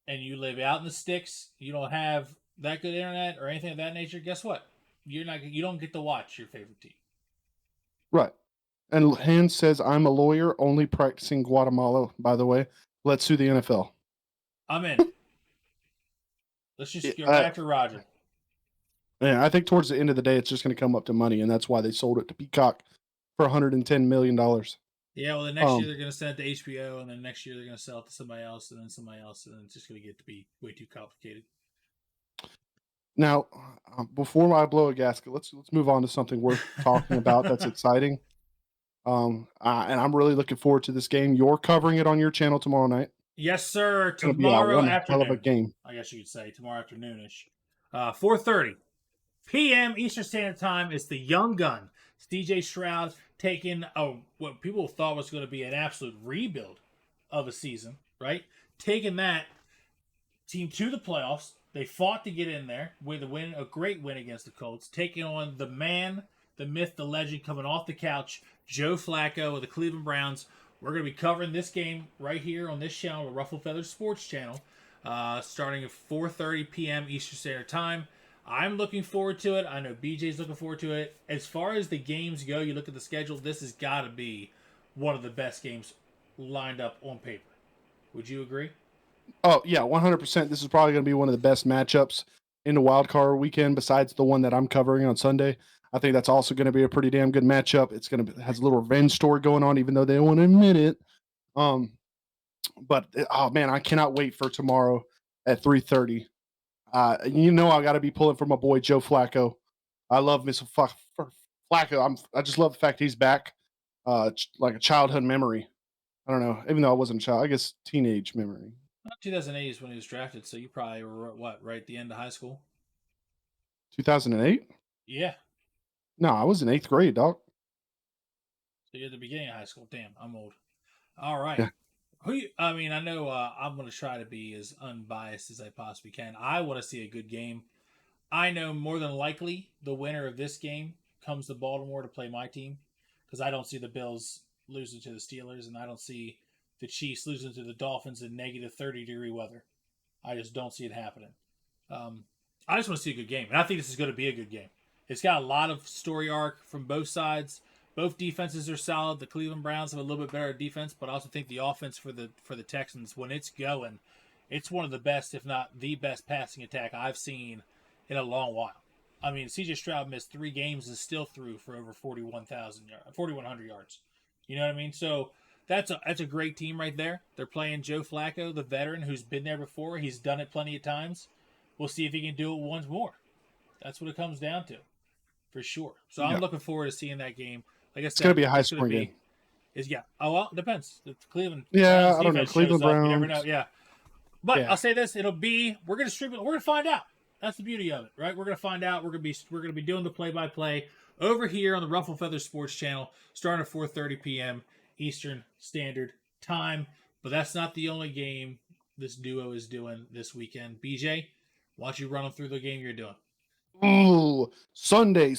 and you live out in the sticks, you don't have that good internet or anything of that nature, guess what? You don't get to watch your favorite team. Right. And Hans says, I'm a lawyer only practicing Guatemala, by the way. Let's sue the NFL. I'm in. Let's just go back to Roger. Yeah, I think towards the end of the day, it's just going to come up to money, and that's why they sold it to Peacock for $110 million. Yeah, well, the next year they're going to send it to HBO, and then next year they're going to sell it to somebody else, and then somebody else, and then it's just going to get to be way too complicated. Now, before I blow a gasket, let's move on to something worth talking about that's exciting. And I'm really looking forward to this game. You're covering it on your channel tomorrow night. Yes, sir. Tomorrow afternoon. Hell of a game. I guess you could say tomorrow afternoonish. 4:30 p.m. Eastern Standard Time is the young gun, DJ Stroud, taking what people thought was going to be an absolute rebuild of a season, right? Taking that team to the playoffs. They fought to get in there with a great win against the Colts, taking on the man, the myth, the legend, coming off the couch, Joe Flacco of the Cleveland Browns. We're going to be covering this game right here on this channel, the Ruffle Feathers Sports Channel, starting at 4:30 p.m. Eastern Standard Time. I'm looking forward to it. I know BJ's looking forward to it. As far as the games go, you look at the schedule, this has got to be one of the best games lined up on paper. Would you agree? Oh, yeah, 100%. This is probably going to be one of the best matchups in the wild card weekend besides the one that I'm covering on Sunday. I think that's also going to be a pretty damn good matchup. It's going to has a little revenge story going on, even though they don't want to admit it. But oh man, I cannot wait for tomorrow at 3:30. I got to be pulling for my boy Joe Flacco. I love Mr. Flacco. I just love the fact he's back. Like a childhood memory. I don't know, even though I wasn't a child, I guess teenage memory. 2008 is when he was drafted, so you probably were right at the end of high school. 2008? Yeah. No, I was in 8th grade, dog. So you're at the beginning of high school. Damn, I'm old. All right. Yeah. I know I'm going to try to be as unbiased as I possibly can. I want to see a good game. I know more than likely the winner of this game comes to Baltimore to play my team because I don't see the Bills losing to the Steelers, and I don't see the Chiefs losing to the Dolphins in negative 30-degree weather. I just don't see it happening. Um, I just want to see a good game, and I think this is going to be a good game. It's got a lot of story arc from both sides. Both defenses are solid. The Cleveland Browns have a little bit better defense, but I also think the offense for the Texans, when it's going, it's one of the best, if not the best, passing attack I've seen in a long while. I mean, C.J. Stroud missed 3 games and still threw for over 4,100 yards. You know what I mean? So that's a great team right there. They're playing Joe Flacco, the veteran who's been there before. He's done it plenty of times. We'll see if he can do it once more. That's what it comes down to, for sure. So I'm Yeah, looking forward to seeing that game. Like I it's going to said, be a high it's going to scoring game. be is yeah. Oh well, it depends. If the Cleveland Browns Yeah, I don't know. defense shows Cleveland up, you never know. Browns. Yeah, but Yeah. I'll say this: it'll be we're gonna stream it. We're gonna find out. That's the beauty of it, right? We're gonna find out. We're gonna be doing the play by play over here on the Ruffle Feather Sports Channel, starting at 4:30 p.m. Eastern Standard Time. But that's not the only game this duo is doing this weekend. BJ, why don't you run them through the game you're doing? Ooh, Sunday,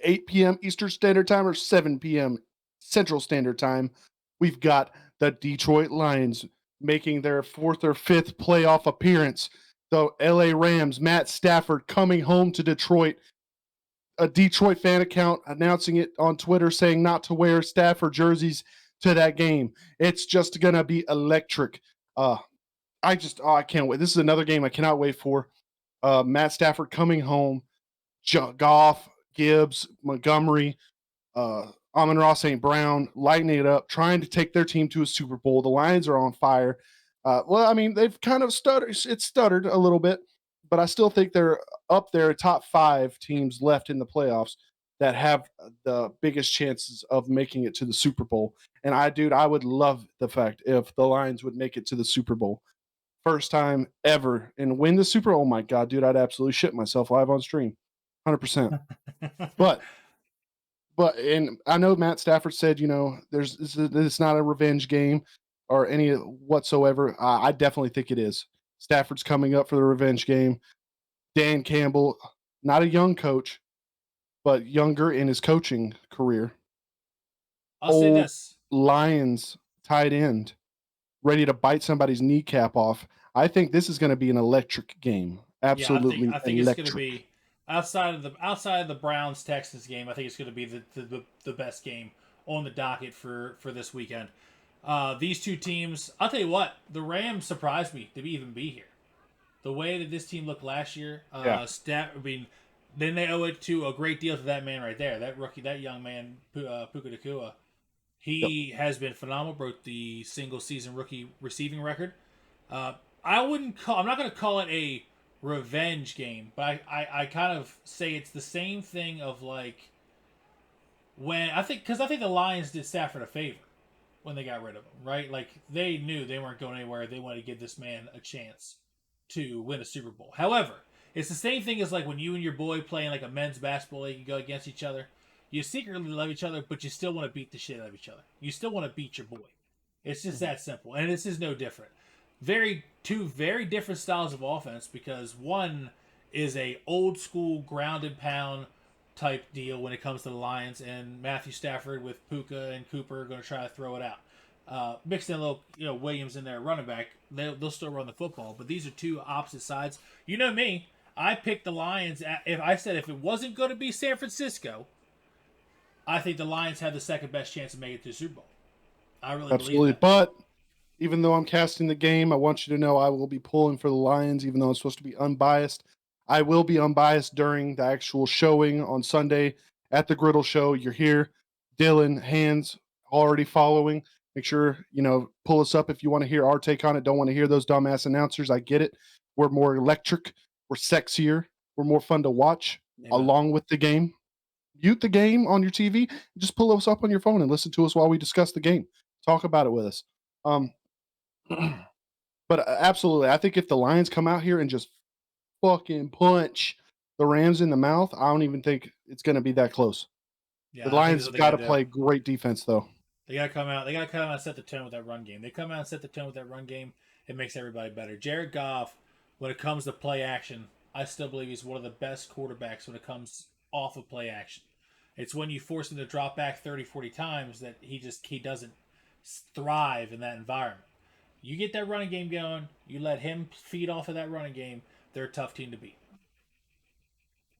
8 p.m. Eastern Standard Time or 7 p.m. Central Standard Time. We've got the Detroit Lions making their fourth or fifth playoff appearance. The LA Rams, Matt Stafford coming home to Detroit. A Detroit fan account announcing it on Twitter saying not to wear Stafford jerseys to that game. It's just going to be electric. Uh, I can't wait. This is another game I cannot wait for. Matt Stafford coming home, Goff, Gibbs, Montgomery, Amon-Ra St. Brown lighting it up, trying to take their team to a Super Bowl. The Lions are on fire. Well, I mean, they've kind of stuttered. It's stuttered a little bit, but I still think they're up there, top 5 teams left in the playoffs that have the biggest chances of making it to the Super Bowl. And I would love the fact if the Lions would make it to the Super Bowl. First time ever and win the Super Bowl. Oh my God, dude, I'd absolutely shit myself live on stream. 100%. But and I know Matt Stafford said, it's not a revenge game or any whatsoever. I definitely think it is. Stafford's coming up for the revenge game. Dan Campbell, not a young coach, but younger in his coaching career. I'll say Old this. Lions tight end, ready to bite somebody's kneecap off. I think this is going to be an electric game. Yeah, I think Absolutely I think it's going to electric. be outside of the Browns Texans game. I think it's going to be the best game on the docket for this weekend. These two teams, I'll tell you what, the Rams surprised me to even be here. The way that this team looked last year, Yeah. I mean, then they owe it to a great deal to that man right there, that rookie, that young man, Puka Nakua. Yep. He has been phenomenal. Broke the single season rookie receiving record. Uh, I wouldn't call. I'm not going to call it a revenge game, but I kind of say it's the same thing of like when I think the Lions did Stafford a favor when they got rid of him, right? Like they knew they weren't going anywhere. They wanted to give this man a chance to win a Super Bowl. However, it's the same thing as like when you and your boy playing like a men's basketball league, you go against each other. You secretly love each other, but you still want to beat the shit out of each other. You still want to beat your boy. It's just Mhm. that simple, and this is no different. Two very different styles of offense because one is a old school ground and pound type deal when it comes to the Lions, and Matthew Stafford with Puka and Cooper are going to try to throw it out. Mixed in a little, Williams in there running back, they'll still run the football. But these are two opposite sides. You know me, I picked the Lions. If it wasn't going to be San Francisco, I think the Lions had the second best chance of making it to the Super Bowl. I really believe Absolutely. that. But even though I'm casting the game, I want you to know I will be pulling for the Lions, even though I'm supposed to be unbiased. I will be unbiased during the actual showing on Sunday at the Griddle Show. You're here. Dylan, hands already following. Make sure, pull us up if you want to hear our take on it. Don't want to hear those dumbass announcers. I get it. We're more electric. We're sexier. We're more fun to watch Amen. along with the game. Mute the game on your TV. Just pull us up on your phone and listen to us while we discuss the game. Talk about it with us. Um, but absolutely, I think if the Lions come out here and just fucking punch the Rams in the mouth, I don't even think it's going to be that close. The Yeah, I think that's Lions what have they got got to to do. play great defense, though. They got to come out. They got to come out and set the tone with that run game. They come out and set the tone with that run game. It makes everybody better. Jared Goff, when it comes to play action, I still believe he's one of the best quarterbacks when it comes off of play action. It's when you force him to drop back 30, 40 times that he doesn't thrive in that environment. You get that running game going. You let him feed off of that running game. They're a tough team to beat.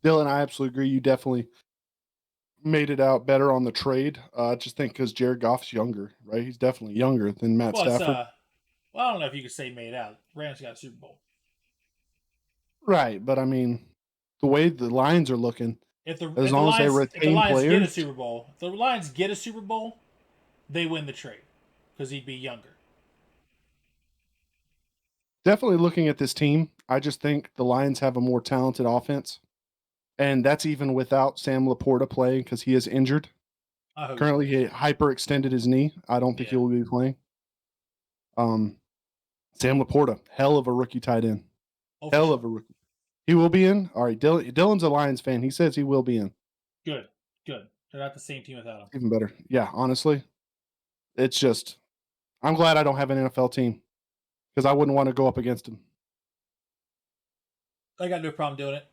Dylan, I absolutely agree. You definitely made it out better on the trade. I just think because Jared Goff's younger, right? He's definitely younger than Matt Well, it's Stafford. well, I don't know if you could say made out. Rams got a Super Bowl. Right, but I mean, the way the Lions are looking, as long as they If the retain Lions get a players, Super Bowl, if the Lions get a Super Bowl, they win the trade because he'd be younger. definitely looking at this team, I just think the Lions have a more talented offense. And that's even without Sam Laporta playing because he is injured. I hope Currently, so. he hyperextended his knee. I don't think he Yeah. will be playing. Um, Sam Laporta, hell of a rookie tight end. Oh, for Hell sure. of a rookie. He will be in. All right, Dylan's a Lions fan. He says he will be in. Good. Good. They're not the same team without him. Even better. Yeah, honestly, it's just I'm glad I don't have an NFL team because I wouldn't want to go up against him. I got no problem doing it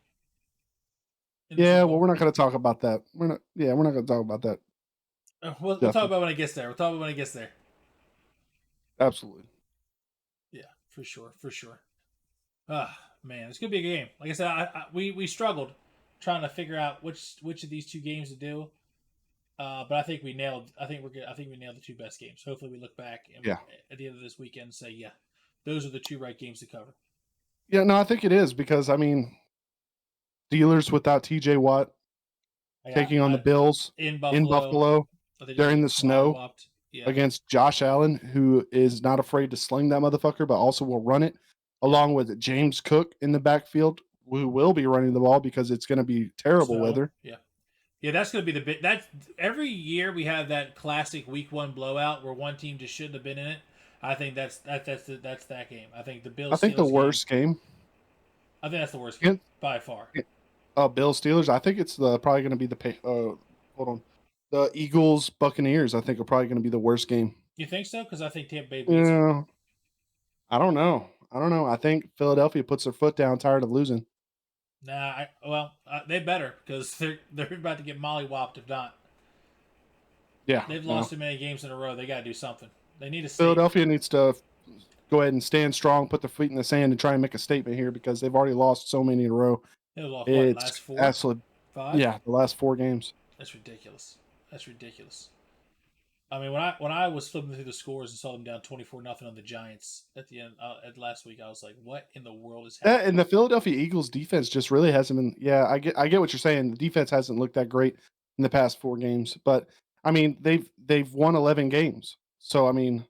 in the Yeah, Super well, Bowl. we're not going to talk about that. We're not. Yeah, we're not going to talk about that. We'll talk Justin. about when it gets there. We'll talk about when it gets there. Absolutely. Yeah, for sure. For sure. Ah, man, it's gonna be a good game. Like I said, we struggled trying to figure out which of these two games to do. But I think we nailed. I think we're good. I think we nailed the two best games. Hopefully, we look back and Yeah. at the end of this weekend and say, yeah, those are the two right games to cover. Yeah. No, I think it is because I mean, Steelers without T.J. Watt taking on the Bills In in Buffalo. Buffalo I think they're gonna during the get snow mollywopped. Yeah. against Josh Allen, who is not afraid to sling that motherfucker, but also will run it, Yep. along with James Cook in the backfield, who will be running the ball because it's going to be terrible Snow. weather. Yeah. Yeah, that's going to be the bit. That's every year we have that classic week one blowout where one team just shouldn't have been in it. I think that's that game. I think the I Bills think the Steelers game. worst game, I think that's the worst game against, by far. Bill Steelers. I think it's the probably going to be hold on, the Eagles Buccaneers. I think are probably going to be the worst game. You think so? Because I think Tampa Bay beats them. Yeah, I don't know. I don't know. I think Philadelphia puts their foot down, tired of losing. They better because they're about to get mollywopped if not. Yeah, They've no. lost too many games in a row. They got to do something. They need a save. Philadelphia needs to go ahead and stand strong, put their feet in the sand, and try and make a statement here because they've already lost so many in a row. They lost what It's last four, absolutely, five? yeah, the last 4 games. That's ridiculous. That's ridiculous. I mean, when I was flipping through the scores and saw them down 24-0 on the Giants at the end at last week, I was like, "What in the world is That, happening?" and the Philadelphia Eagles defense just really hasn't been. Yeah, I get what you're saying. The defense hasn't looked that great in the past 4 games, but I mean they've won 11 games. So I mean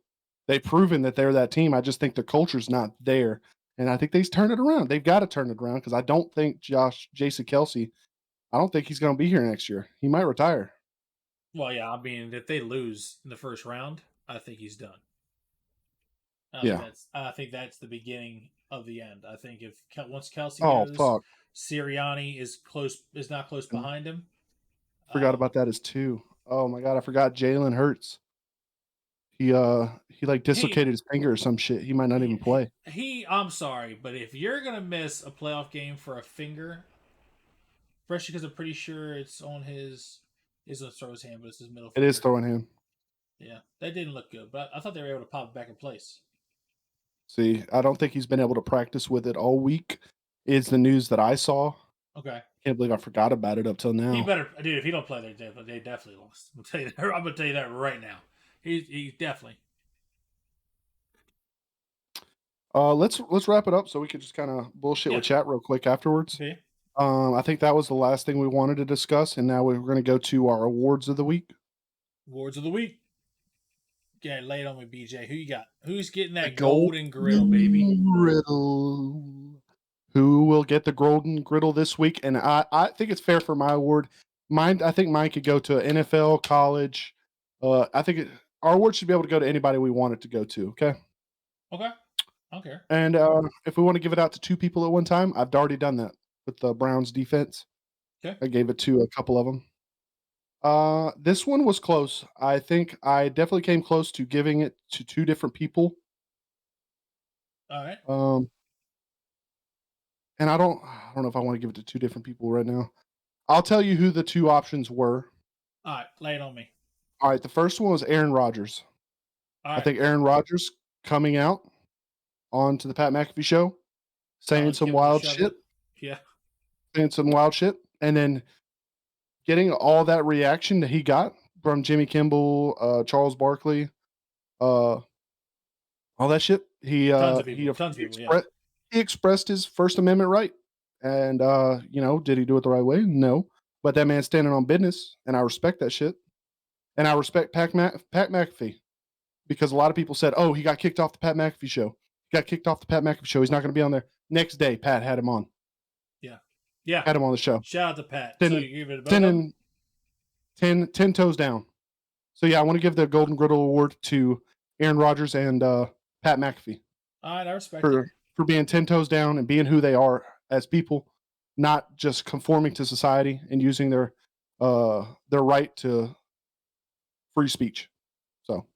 they've proven that they're that team. I just think the culture's not there, and I think they've turned it around. They've got to turn it around because I don't think Jason Kelsey. I don't think he's going to be here next year. He might retire. Well, yeah, I mean, if they lose in the first round, I think he's done. Yeah. I think that's the beginning of the end. I think if once Kelsey Oh goes, fuck. Sirianni is not close And behind him. forgot Um, about that as two. Oh my god, I forgot Jalen Hurts. He like he, dislocated his finger or some shit. He might not even play. I'm sorry, but if you're gonna miss a playoff game for a finger, especially because I'm pretty sure it's on his, is on throw his hand, but it's his middle It is finger. throwing him. Yeah, that didn't look good, but I thought they were able to pop it back in place. See, I don't think he's been able to practice with it all week. Is the news that I saw. Okay, Can't believe I forgot about it up till he now. better, dude. If he don't play, they definitely lost. I'm gonna tell you that. I'm gonna tell you that right now. He definitely. Let's wrap it up so we could just kind of bullshit Yeah. with chat real quick afterwards. Okay. I think that was the last thing we wanted to discuss, and now we're going to go to our awards of the week. Awards of the week. Okay, lay it on me, BJ. Who you got? Who's getting The that golden griddle, baby? griddle. Who will get the golden griddle this week? And I think it's fair for my award. I think mine could go to NFL, college. I think our award should be able to go to anybody we want it to go to. Okay. Okay. I don't care. And if we want to give it out to 2 people at one time, I've already done that with the Browns defense. Okay. I gave it to a couple of them. This one was close. I think I definitely came close to giving it to 2 different people. All right. And I don't know if I want to give it to 2 different people right now. I'll tell you who the 2 options were. All right. Lay it on me. All right, the first one was Aaron Rodgers. All I right. think Aaron Rodgers coming out onto the Pat McAfee show, saying some Give him the wild shove shit, it. Yeah. and then getting all that reaction that he got from Jimmy Kimmel, Charles Barkley, uh, all that shit. Tons of people. Tons of people. Yeah. He expressed his First Amendment right, and did he do it the right way? No, but that man's standing on business, and I respect that shit, and I respect Pat McAfee because a lot of people said, "Oh, he got kicked off the Pat McAfee show. He got kicked off the Pat McAfee show. He's not going to be on there." Next day, Pat had him on. Yeah. Yeah. Had him on the show. Shout out to Pat. So you give it a 10 toes down. So yeah, I want to give the Golden Griddle Award to Aaron Rodgers and Pat McAfee. All right, I respect it. For being 10 toes down and being who they are as people, not just conforming to society and using their right to free speech. So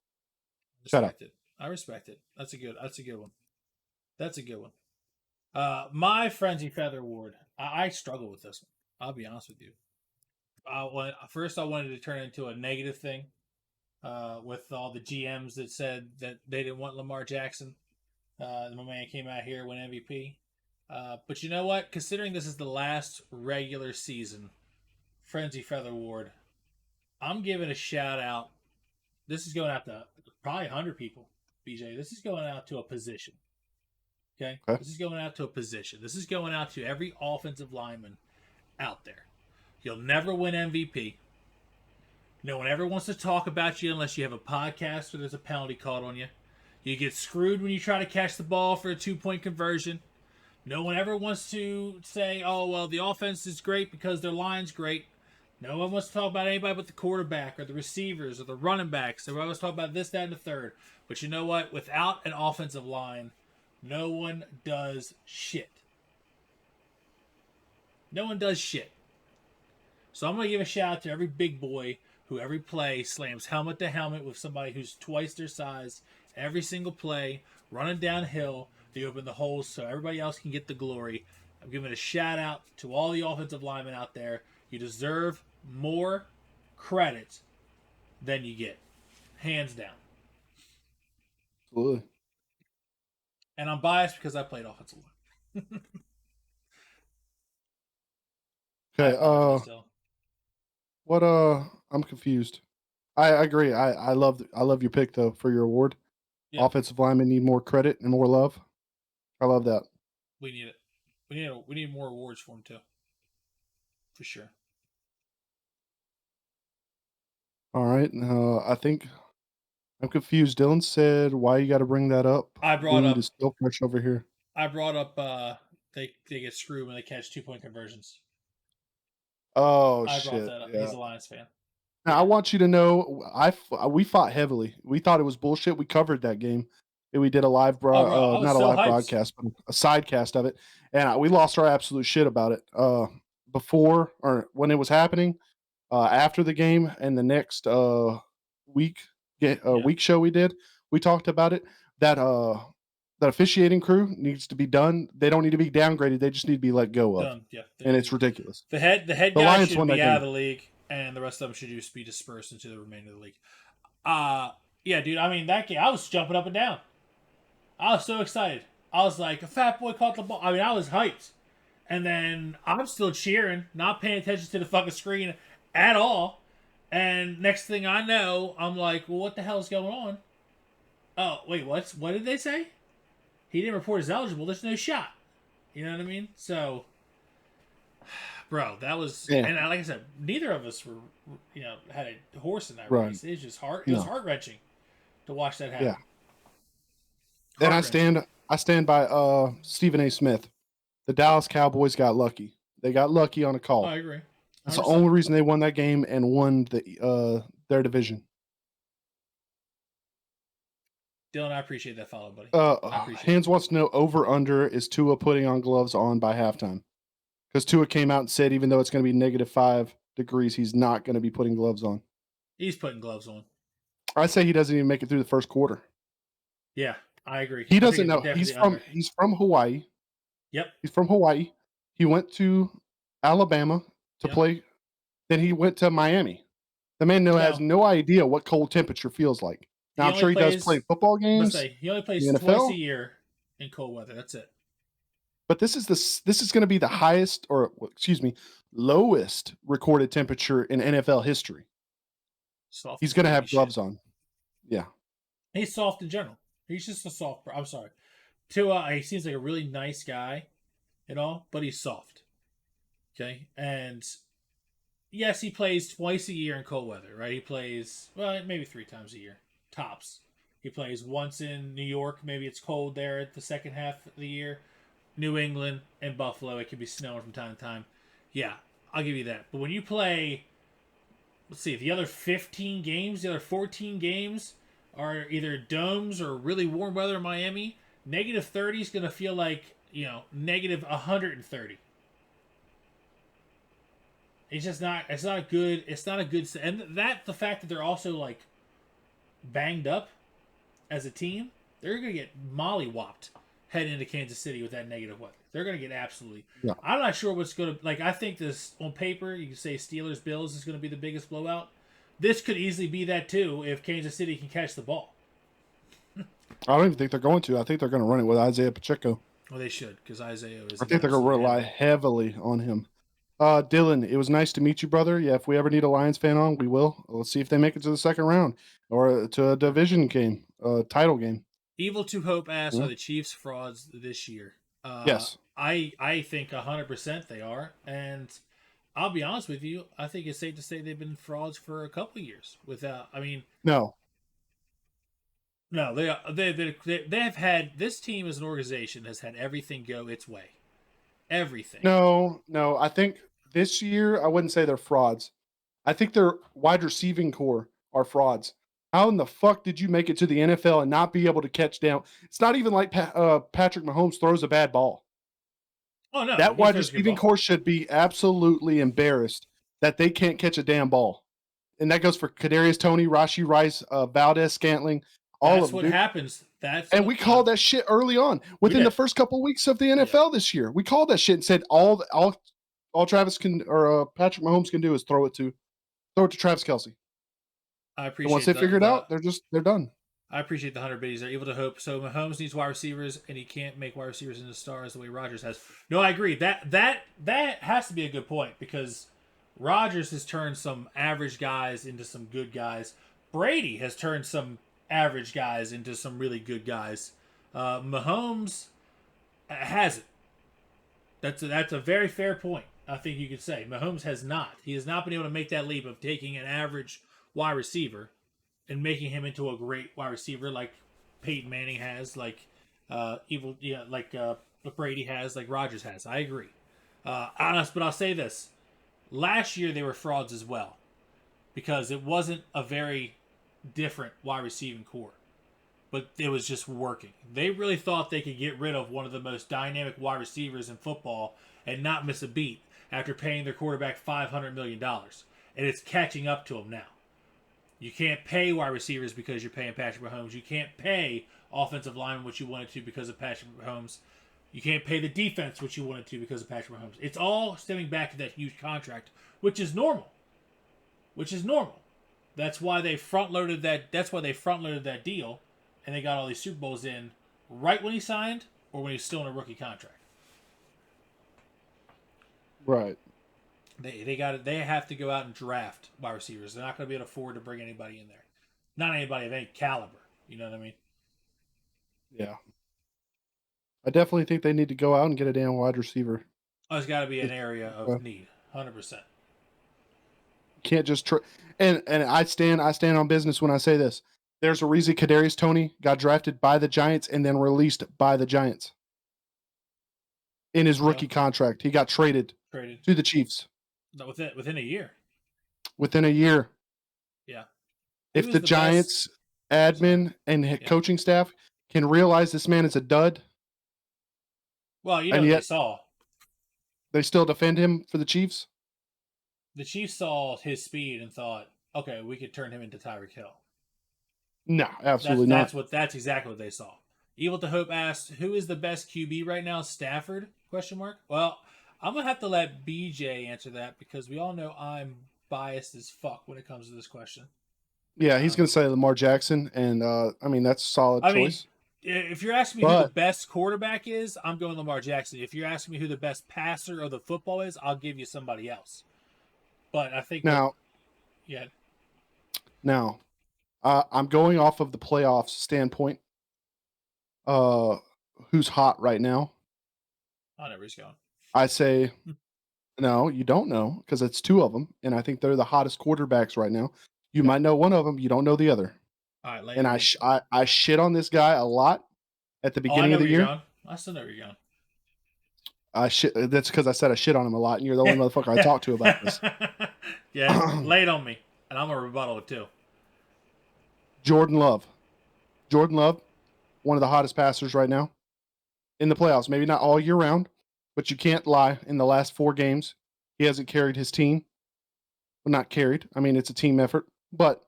shout out. I respect it. That's a good one. That's a good one. My Frenzy Feather Award. I struggle with this one. I'll be honest with you. First I wanted to turn it into a negative thing, with all the GMs that said that they didn't want Lamar Jackson. My man came out here, win MVP. But you know what? Considering this is the last regular season Frenzy Feather Award, I'm giving a shout out. This is going out to probably 100 people, BJ. This is going out to a position. Okay? This is going out to a position. This is going out to every offensive lineman out there. You'll never win MVP. No one ever wants to talk about you unless you have a podcast or there's a penalty called on you. You get screwed when you try to catch the ball for a 2-point conversion. No one ever wants to say, "Oh, well, the offense is great because their line's great." No one wants to talk about anybody but the quarterback or the receivers or the running backs. Everyone wants to talk about this, that, and the third. But you know what? Without an offensive line, no one does shit. No one does shit. So I'm going to give a shout out to every big boy who every play slams helmet to helmet with somebody who's twice their size. Every single play, running downhill, they open the holes so everybody else can get the glory. I'm giving a shout out to all the offensive linemen out there. You deserve more credit than you get. Hands down. Absolutely. And I'm biased because I played offensive line. Okay, what I'm confused. I agree. I love your pick though for your award. Yeah. Offensive linemen need more credit and more love. I love that. We need it. We need more awards for them too. For sure. All right. I think I'm confused. Dylan said, "Why you got to bring that up?" I brought up. Is still fresh over here. I brought up. They get screwed when they catch 2-point conversions. Oh I shit! Brought that up. Yeah. He's a Lions fan. Now, I want you to know, we fought heavily. We thought it was bullshit. We covered that game. We did a live broadcast, but a sidecast of it, and we lost our absolute shit about it. Before or when it was happening, after the game, and the next week show we did, we talked about it. That officiating crew needs to be done. They don't need to be downgraded. They just need to be let go of. Done. Yeah, and it's ridiculous. The head guy should be out of the league, and the rest of them should just be dispersed into the remainder of the league. Yeah, dude. I mean, that game, I was jumping up and down. I was so excited. I was like, a fat boy caught the ball. I mean, I was hyped. And then I'm still cheering, not paying attention to the fucking screen at all. And next thing I know, I'm like, well, what the hell is going on? Oh, wait, what did they say? He didn't report as eligible. There's no shot. You know what I mean? So, bro, that was... Yeah. And like I said, neither of us had a horse in that race. It was just It was heart-wrenching to watch that happen. Yeah. And I stand by Stephen A. Smith. The Dallas Cowboys got lucky. They got lucky on a call. Oh, I agree. 100%. That's the only reason they won that game and won their division. Dylan, I appreciate that follow, buddy. Hands wants to know over/under is Tua putting on gloves on by halftime? Because Tua came out and said even though it's going to be -5 degrees, he's not going to be putting gloves on. He's putting gloves on. I say he doesn't even make it through the first quarter. Yeah, I agree. He doesn't know. He's from Hawaii. Yep. He's from Hawaii. He went to Alabama to play. Then he went to Miami. The man has no idea what cold temperature feels like. Now He I'm only sure he does play plays. football Let's games say he only in plays the twice a NFL, year in cold weather. That's it. but this is going to be the highest, or excuse me, lowest recorded temperature in NFL history. Soft He's as going to baby have shit. gloves on. Yeah. He's soft in general. He's just a soft. I'm sorry. Tua, he seems like a really nice guy and all, but he's soft. Okay, and yes, he plays twice a year in cold weather. Right? He plays maybe 3 times a year tops. He plays once in New York. Maybe it's cold there at the second half of the year. New England and Buffalo, it can be snowing from time to time. Yeah, I'll give you that. But when you play, let's see, the other 15 games, the other 14 games are either domes or really warm weather in Miami. Negative 30 is going to feel like, negative 130. It's just not. It's not a good. It's not a good. And the fact that they're also like banged up as a team, they're gonna get mollywopped heading into Kansas City with that negative weather. They're gonna get absolutely. Yeah. I'm not sure what's gonna like. I think this on paper, you can say Steelers Bills is gonna be the biggest blowout. This could easily be that too if Kansas City can catch the ball. I don't even think they're going to. I think they're going to run it with Isaiah Pacheco. Well, they should because Isaiah is I an think they're going to absolute rely animal. heavily on him. Dylan, it was nice to meet you, brother. Yeah, if we ever need a Lions fan on, we will. Let's see if they make it to the second round or to a division game, title game. Evil to Hope asks, Yeah. are the Chiefs frauds this year? Yes. I think 100% they are, and I'll be honest with you. I think it's safe to say they've been frauds for a couple of years. Without, I mean, No. no, they have had this team as an organization has had everything go its way, everything. No. No. I think this year I wouldn't say they're frauds. I think their wide receiving core are frauds. How in the fuck did you make it to the NFL and not be able to catch down? It's not even like Patrick Mahomes throws a bad ball. Oh no, That he wide throws a good receiving ball. core should be absolutely embarrassed that they can't catch a damn ball. And that goes for Kadarius Toney, Rashi Rice, Valdez Scantling, all of That's them, what dude. happens. That's And what we called that shit early on. we Within the did. first couple of weeks of the Yeah, NFL this year, we called that shit and said all Travis can or Patrick Mahomes can do is throw it to Travis Kelsey. I And once appreciate they figure it out, they're done. I appreciate the 100 biddies. They're able to hope. So Mahomes needs wide receivers, and he can't make wide receivers into stars the way Rodgers has. No, I agree. That has to be a good point because Rodgers has turned some average guys into some good guys. Brady has turned some average guys into some really good guys. Mahomes hasn't. That's a very fair point. I think you could say Mahomes has not. He has not been able to make that leap of taking an average wide receiver and making him into a great wide receiver like Peyton Manning has, like Brady has, like Rodgers has. I agree. Honest, but I'll say this: last year they were frauds as well because it wasn't a very different wide receiving core, but it was just working. They really thought they could get rid of one of the most dynamic wide receivers in football and not miss a beat after paying their quarterback $500 million, and it's catching up to them now. You can't pay wide receivers because you're paying Patrick Mahomes. You can't pay offensive linemen what you wanted to because of Patrick Mahomes. You can't pay the defense what you wanted to because of Patrick Mahomes. It's all stemming back to that huge contract, which is normal. Which is normal. That's why they front loaded that. That's why they front loaded that deal, and they got all these Super Bowls in right when he signed or when he's still in a rookie contract. Right. They got it. They have to go out and draft wide receivers. They're not going to be able to afford to bring anybody in there. Not anybody of any caliber. You know what I mean? Yeah. I definitely think they need to go out and get a damn wide receiver. Oh, it's got to be an area Uh, of need. 100%. can't just and I stand on business when I say this. There's a reason Kadarius Toney got drafted by the Giants and then released by the Giants. In his Yeah. rookie contract, he got traded Traded. to the Chiefs Within a year. within a year. Yeah. He If was the the best. Giants admin and Yeah. coaching staff can realize this man is a dud, Well, you know and what they yet saw. they still defend him for the Chiefs. The Chiefs saw his speed and thought, okay, we could turn him into Tyreek Hill. No, absolutely not. That's exactly what they saw. Evil to Hope asked, who is the best QB right now? Stafford? Question mark. Well, I'm gonna have to let BJ answer that because we all know I'm biased as fuck when it comes to this question. Yeah, he's Um, going to say Lamar Jackson, and I mean that's a solid I mean, choice. if you're asking me who the But best quarterback is, I'm going Lamar Jackson. If you're asking me who the best passer of the football is, I'll give you somebody else. But I think what, now, yeah, now, I'm going off of the playoffs standpoint. Uh, who's hot right now? I know where he's going. I say no. You don't know because it's two of them, and I think they're the hottest quarterbacks right now. You Okay. might know one of them. You don't know the other. All right, lay it And on me. I shit on this guy a lot at the Oh, I beginning know of the where you're year. going. I still know where you're I shit. That's because I said I shit on him a lot, and you're the only going. motherfucker I talk to about this. Yeah, lay it on me, and I'm gonna rebuttal it too. Jordan Love. Jordan Love, one of the hottest passers right now in the playoffs. Maybe not all year round, but you can't lie. In the last 4 games, he hasn't carried his team. Well, not carried. I mean, it's a team effort, but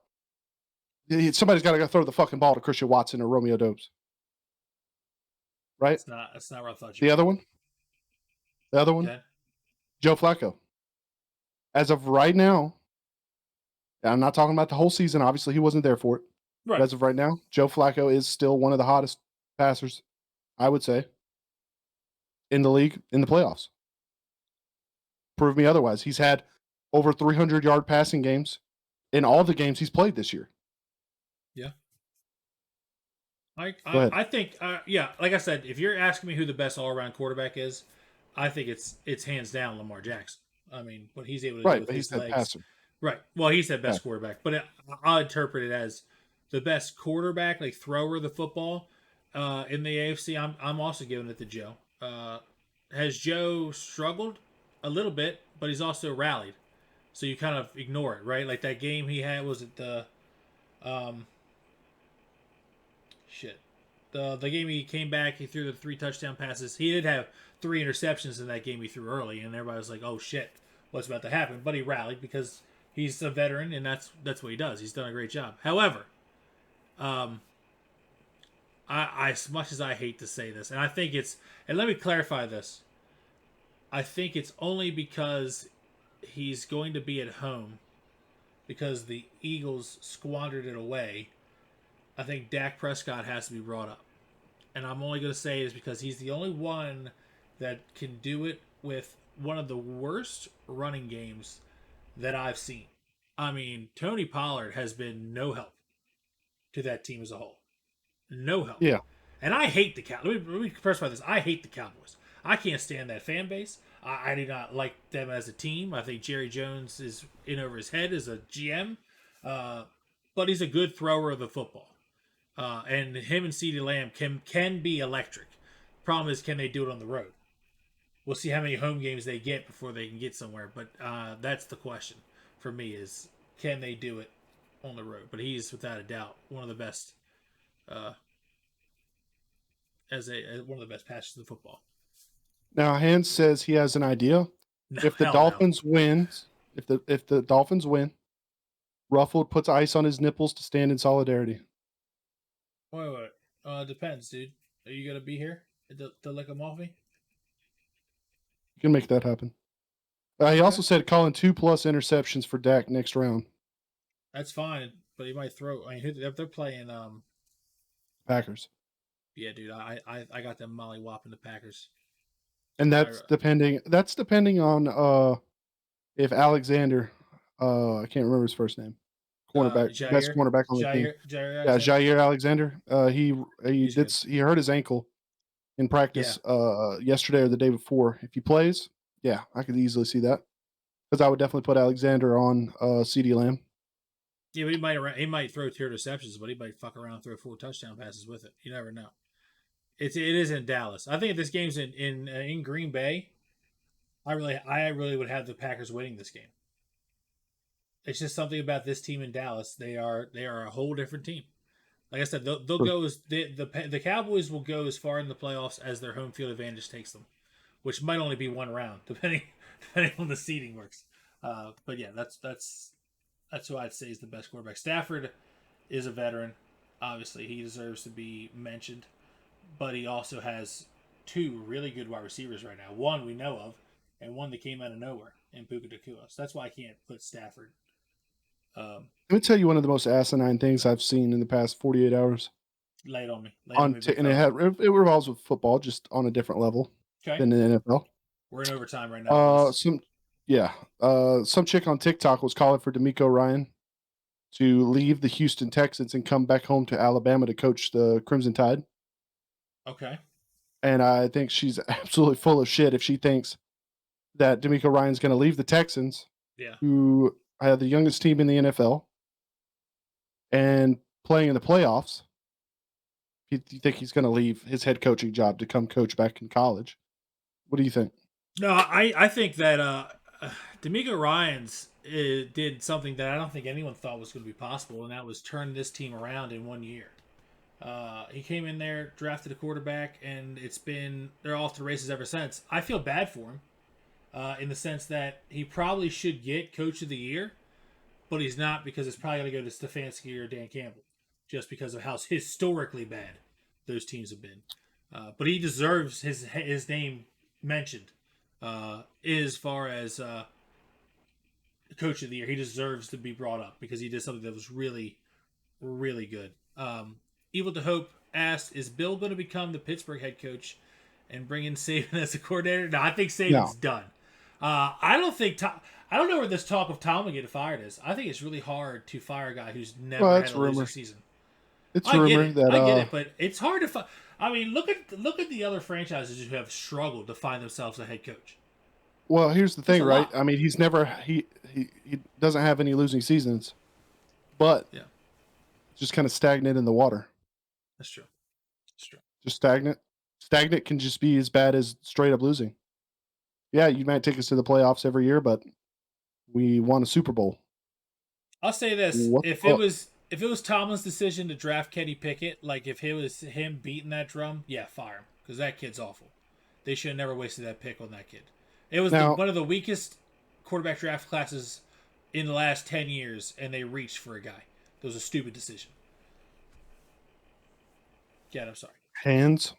somebody's got to throw the fucking ball to Christian Watson or Romeo Dobbs, right? It's not. That's not where I thought you The were other going. one, the other one, Okay. Joe Flacco. As of right now, and I'm not talking about the whole season. Obviously, he wasn't there for it. But Right. as of right now, Joe Flacco is still one of the hottest passers, I would say, in the league in the playoffs. Prove me otherwise. He's had over 300-yard passing games in all the games he's played this year. Yeah. Go ahead. I think yeah, like I said, if you're asking me who the best all around quarterback is, I think it's hands down Lamar Jackson. I mean, what he's able to do Right, with but he his said legs. passer. Right. Well, he said best Passer. quarterback, but I'll interpret it as the best quarterback, like thrower of the football in the AFC. I'm also giving it to Joe. Has Joe struggled a little bit, but he's also rallied. So you kind of ignore it, right? Like that game he had was it the um, shit. The game he came back, he threw the 3 touchdown passes. He did have 3 interceptions in that game he threw early, and everybody was like, "Oh shit, what's about to happen?" But he rallied because he's a veteran, and that's what he does. He's done a great job. However, um, I as much as I hate to say this, and I think it's, and let me clarify this. I think it's only because he's going to be at home because the Eagles squandered it away. I think Dak Prescott has to be brought up. And I'm only going to say it is because he's the only one that can do it with one of the worst running games that I've seen. I mean, Tony Pollard has been no help to that team as a whole. No help. Yeah. And I hate the Cowboys. Let me first about this. I hate the Cowboys. I can't stand that fan base. I do not like them as a team. I think Jerry Jones is in over his head as a GM, uh, but he's a good thrower of the football. And him and CeeDee Lamb can be electric. Problem is, can they do it on the road? We'll see how many home games they get before they can get somewhere. But that's the question for me: is can they do it on the road? But he's without a doubt one of the best, uh, as one of the best passers of football. Now Hans says he has an idea. No, If the hell no. Dolphins wins, if the Dolphins win, Ruffled puts ice on his nipples to stand in solidarity. Wait. Depends, dude. Are you gonna be here to lick him off me? You can make that happen. He Okay, also said calling 2+ interceptions for Dak next round. that's fine. But he might throw. I mean, if they're playing, Packers. yeah, dude. I got them molly whopping the Packers. And I that's depending on if Alexander I can't remember his first name. Cornerback, best Jair, cornerback on the team. Jair Yeah, Alexander. Jair Alexander. He's good. He hurt his ankle in Yeah, practice yesterday or the day before. If he plays, yeah, I could easily see that. Because I would definitely put Alexander on CD Lamb. yeah, but he might throw 2 interceptions, but he might fuck around and throw 4 touchdown passes with it. You never know. It is in Dallas. I think if this game's in Green Bay, I really would have the Packers winning this game. It's just something about this team in Dallas. They are a whole different team. Like I said, they'll True. go as the Cowboys will go as far in the playoffs as their home field advantage takes them, which might only be one round depending on the seeding works. But yeah, that's who I'd say is the best quarterback. Stafford is a veteran. Obviously, he deserves to be mentioned, but he also has 2 really good wide receivers right now. One we know of, and one that came out of nowhere in Puka Nakua. So that's why I can't put Stafford Let me tell you one of the most asinine things I've seen in the past 48 hours Lay it on me. Lay it on me, big and fella. it revolves with football, just on a different level Okay. than the NFL. We're in overtime right now, boys. Some yeah, some chick on TikTok was calling for D'Amico Ryan to leave the Houston Texans and come back home to Alabama to coach the Crimson Tide. Okay. And I think she's absolutely full of shit if she thinks that D'Amico Ryan's going to leave the Texans, Yeah. who are the youngest team in the NFL and playing in the playoffs. You think he's going to leave his head coaching job to come coach back in college? What do you think? No, I think that D'Amico Ryan's did something that I don't think anyone thought was going to be possible, and that was turn this team around in 1 year. He came in there, drafted a quarterback, and they're off to the races ever since. I feel bad for him in the sense that he probably should get Coach of the Year, but he's not because it's probably going to go to Stefanski or Dan Campbell, just because of how historically bad those teams have been. But he deserves his name mentioned as far as Coach of the Year. He deserves to be brought up because he did something that was really, really good. Evil to Hope asked, "Is Bill going to become the Pittsburgh head coach and bring in Saban as a coordinator?" No, I think Saban's No. done. I don't think I don't know where this talk of Tom will get fired is. I think it's really hard to fire a guy who's never Well, had it's a losing rumor. season. It's I get rumor it, I get that it, but it's hard to find. I mean, look at the other franchises who have struggled to find themselves a head coach. well, here's the There's thing, a right? lot. I mean, he doesn't have any losing seasons, but Yeah, just kind of stagnant in the water. that's true. That's true. Just stagnant. Stagnant can just be as bad as straight up losing. Yeah, you might take us to the playoffs every year, but we won a Super Bowl. I'll say this: What the fuck? if it was Tomlin's decision to draft Kenny Pickett, like if it was him beating that drum, yeah, fire him because that kid's awful. They should have never wasted that pick on that kid. It was Now, one of the weakest quarterback draft classes in the last 10 years, and they reached for a guy. It was a stupid decision. Yeah, I'm sorry. hands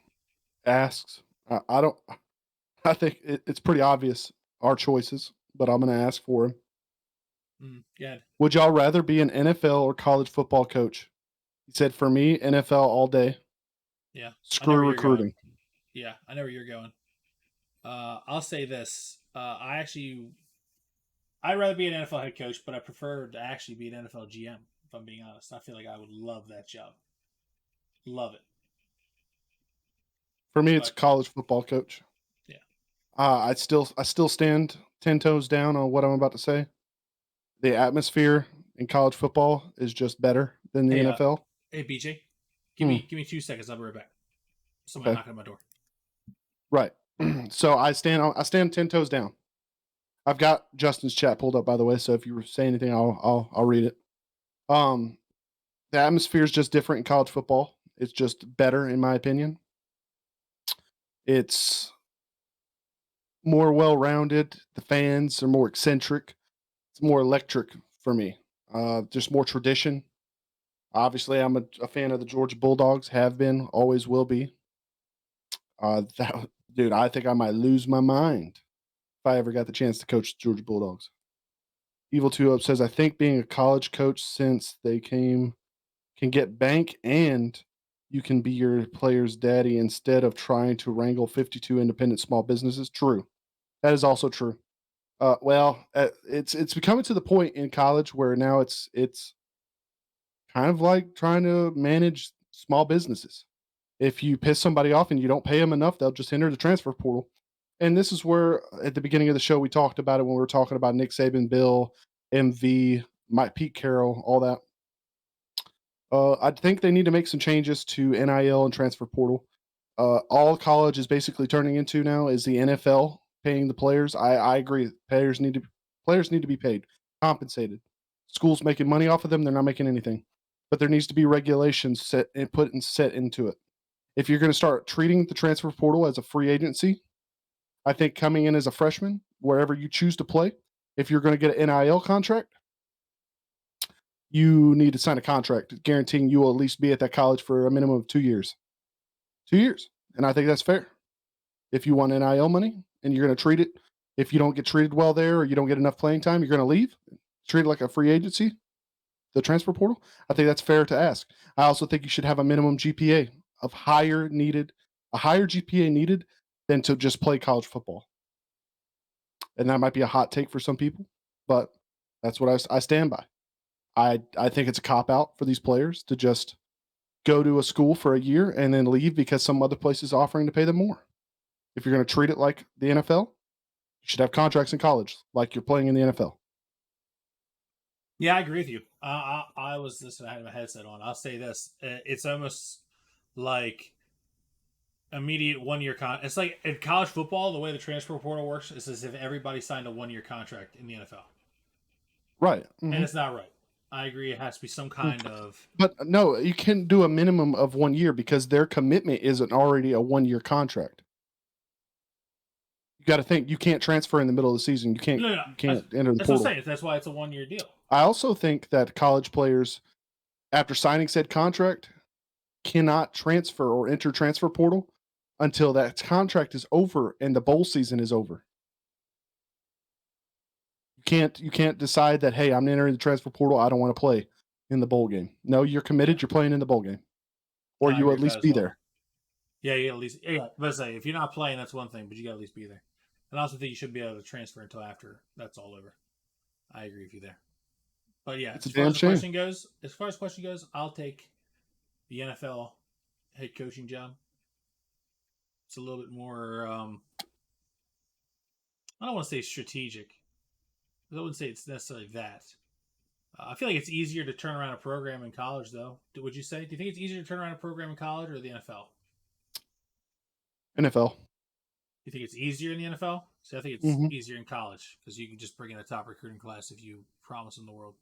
asks. I don't. I think it's pretty obvious our choices, but I'm going to ask for him. Yeah, Would y'all rather be an NFL or college football coach? He said, for me, NFL all day. yeah. I know where Screw you're going. recruiting. Yeah, I know where you're going. I'll say this. I'd rather be an NFL head coach, but I prefer to actually be an NFL GM. If I'm being honest, I feel like I would love that job. Love it. For me, it's But college football coach. yeah. I still stand 10 toes down on what I'm about to say. The atmosphere in college football is just better than the Hey, NFL. hey, BJ, Hmm, give me 2 seconds. I'll be right back. Somebody okay, knocking on my door. right. So I stand 10 toes down. I've got Justin's chat pulled up, by the way. So if you say anything, I'll read it. Um, the atmosphere is just different in college football. It's just better, in my opinion. It's more well rounded. The fans are more eccentric. It's more electric for me. Just more tradition. Obviously, I'm a fan of the Georgia Bulldogs. Have been, always will be. Dude, I think I might lose my mind if I ever got the chance to coach the Georgia Bulldogs. Evil Two Up says, I think being a college coach since they came can get bank and you can be your player's daddy instead of trying to wrangle 52 independent small businesses. True. That is also true. It's becoming to the point in college where now it's kind of like trying to manage small businesses. If you piss somebody off and you don't pay them enough, they'll just enter the transfer portal. And this is where, at the beginning of the show, we talked about it when we were talking about Nick Saban, Bill, MV, Mike, Pete Carroll, all that. I think they need to make some changes to NIL and transfer portal. All college is basically turning into now is the NFL paying the players. I agree. Players need to be paid, compensated. Schools making money off of them, they're not making anything. But there needs to be regulations set and put and set into it. If you're going to start treating the transfer portal as a free agency, I think coming in as a freshman, wherever you choose to play, if you're going to get an NIL contract, you need to sign a contract guaranteeing you will at least be at that college for a minimum of 2 years. 2 years. And I think that's fair. If you want NIL money and you're going to treat it, if you don't get treated well there or you don't get enough playing time, you're going to leave, treat it like a free agency. the transfer portal, I think that's fair to ask. I also think you should have a minimum GPA of a higher GPA needed than to just play college football. And that might be a hot take for some people, but that's what I stand by. I think it's a cop out for these players to just go to a school for a year and then leave because some other place is offering to pay them more. If you're going to treat it like the NFL, you should have contracts in college like you're playing in the NFL. Yeah, I agree with you. I was this. I had my headset on. I'll say this: it's almost like immediate 1 year It's like in college football, the way the transfer portal works is as if everybody signed a 1 year contract in the NFL, Right. and Mm-hmm. it's not right. I agree. It has to be some kind of. But no, you can do a minimum of 1 year because their commitment isn't already a 1 year contract. You got to think you can't transfer in the middle of the season. You can't. No, no, no. You can't enter the That's what I'm portal. saying. That's why it's a 1 year deal. I also think that college players, after signing said contract, cannot transfer or enter transfer portal until that contract is over and the bowl season is over. You can't decide that, hey, I'm entering the transfer portal. I don't want to play in the bowl game. No, you're committed. You're playing in the bowl game, or I you agree at with that least as be well. there. Yeah, you at least. Yeah, but I say if you're not playing, that's one thing, but you got to at least be there. And I also think you should be able to transfer until after that's all over. I agree with you there. But yeah, It's a damn shame. as far as the question goes, I'll take the NFL head coaching job. It's a little bit more. I don't want to say strategic. I wouldn't say it's necessarily that. I feel like it's easier to turn around a program in college, though. Would you say? Do you think it's easier to turn around a program in college or the NFL? NFL. You think it's easier in the NFL? So I think it's Mm-hmm. easier in college because you can just bring in a top recruiting class if you promise them the world.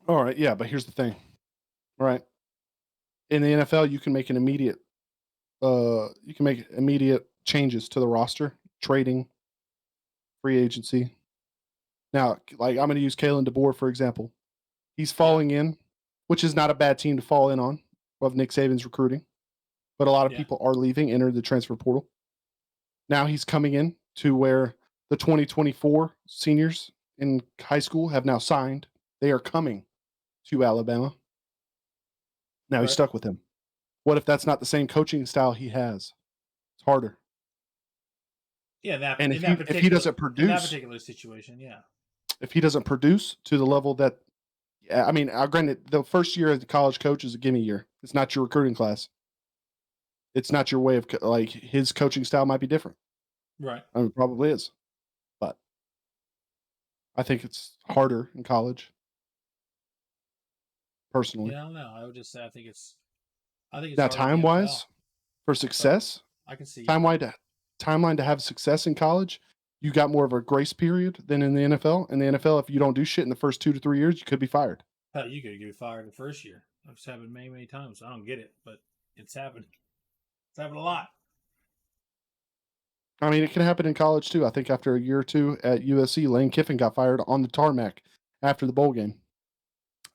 All right, yeah, but here's the thing. All right, in the NFL, you can make immediate changes to the roster, trading, free agency. Now, like I'm going to use Kalen DeBoer for example. He's falling in, which is not a bad team to fall in on of Nick Saban's recruiting, but a lot of Yeah. people are leaving, enter the transfer portal. Now he's coming in to where the 2024 seniors in high school have now signed. They are coming to Alabama. Now he's Right. stuck with him. What if that's not the same coaching style he has? It's harder. Yeah, And if he doesn't in that produce, particular situation, yeah. if he doesn't produce to the level that, I mean, granted, the first year as a college coach is a gimme year. It's not your recruiting class. It's not your way of like his coaching style might be different. Right. I mean, it probably is, but I think it's harder in college. Personally, Yeah, I don't know. I would just say I think it's now harder in the time NFL. wise for But success, I can see timeline to have success in college, you got more of a grace period than in the NFL. In the NFL, if you don't do shit in the first 2 to 3 years, you could be fired. hell, you could get fired the first year. It's happened many, many times. I don't get it, but it's happened. It's happened a lot. I mean, it can happen in college too. I think after a year or two at USC, Lane Kiffin got fired on the tarmac after the bowl game.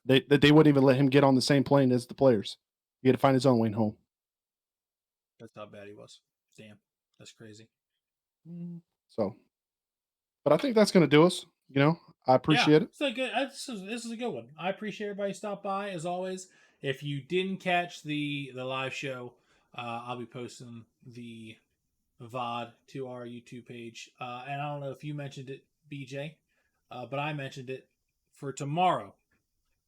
They wouldn't even let him get on the same plane as the players. He had to find his own way home. That's how bad he was. Damn, that's crazy. So, but I think that's going to do us. You know, I Yeah, appreciate it. it's a good. This is a good one. I appreciate everybody stop by as always. If you didn't catch the live show, I'll be posting the VOD to our YouTube page. And I don't know if you mentioned it, BJ, but I mentioned it for tomorrow.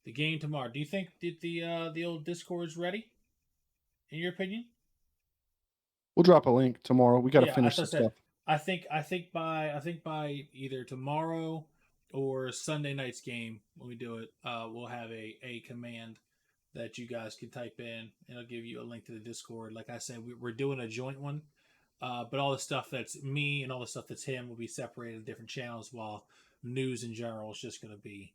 The game tomorrow. Do you think that the old Discord's ready? In your opinion? We'll drop a link tomorrow. We got to Yeah, finish as I some said, stuff. I think by either tomorrow or Sunday night's game when we do it, we'll have a command that you guys can type in, and it'll give you a link to the Discord. Like I said, we're doing a joint one, but all the stuff that's me and all the stuff that's him will be separated in different channels, while news in general is just going to be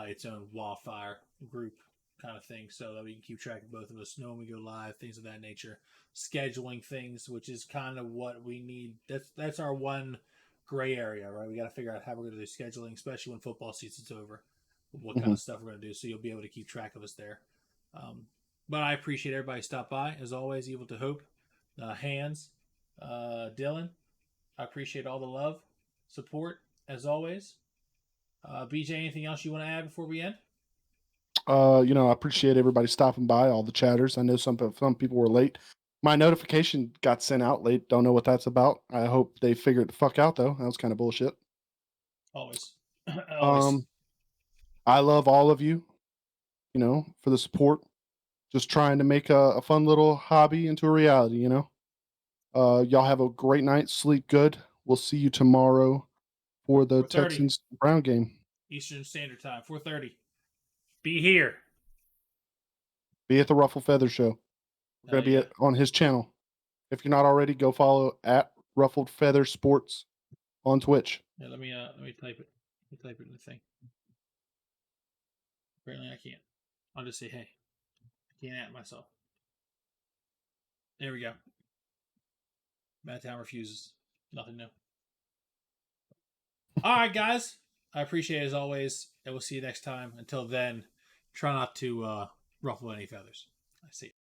its own wildfire group kind of thing, so that we can keep track of both of us, know when we go live, things of that nature, scheduling things, which is kind of what we need. That's our one gray area, right? We got to figure out how we're going to do scheduling, especially when football season's over, what kind Mm-hmm. of stuff we're going to do, so you'll be able to keep track of us there. But I appreciate everybody stop by as always. Evil to Hope, Hands, Dylan. I appreciate all the love, support as always. BJ, anything else you want to add before we end? I appreciate everybody stopping by, all the chatters. I know some people were late. My notification got sent out late. Don't know what that's about. I hope they figured the fuck out though. That was kind of bullshit. Always. Always. Um, I love all of you, for the support. Just trying to make a fun little hobby into a reality. Y'all have a great night. Sleep good. We'll see you tomorrow for the 4:30 Texans Brown game. Eastern Standard Time. 4:30. Be here. Be at the Ruffle Feather Show. We're Hell gonna be yeah. on his channel. If you're not already, go follow at Ruffled Feather Sports on Twitch. Yeah, let me type it. Let me type it in the thing. Apparently I can't. I'll just say hey. I can't at myself. There we go. Matt Town refuses. Nothing new. All right, guys. I appreciate it as always, and we'll see you next time. Until then, try not to ruffle any feathers. I see.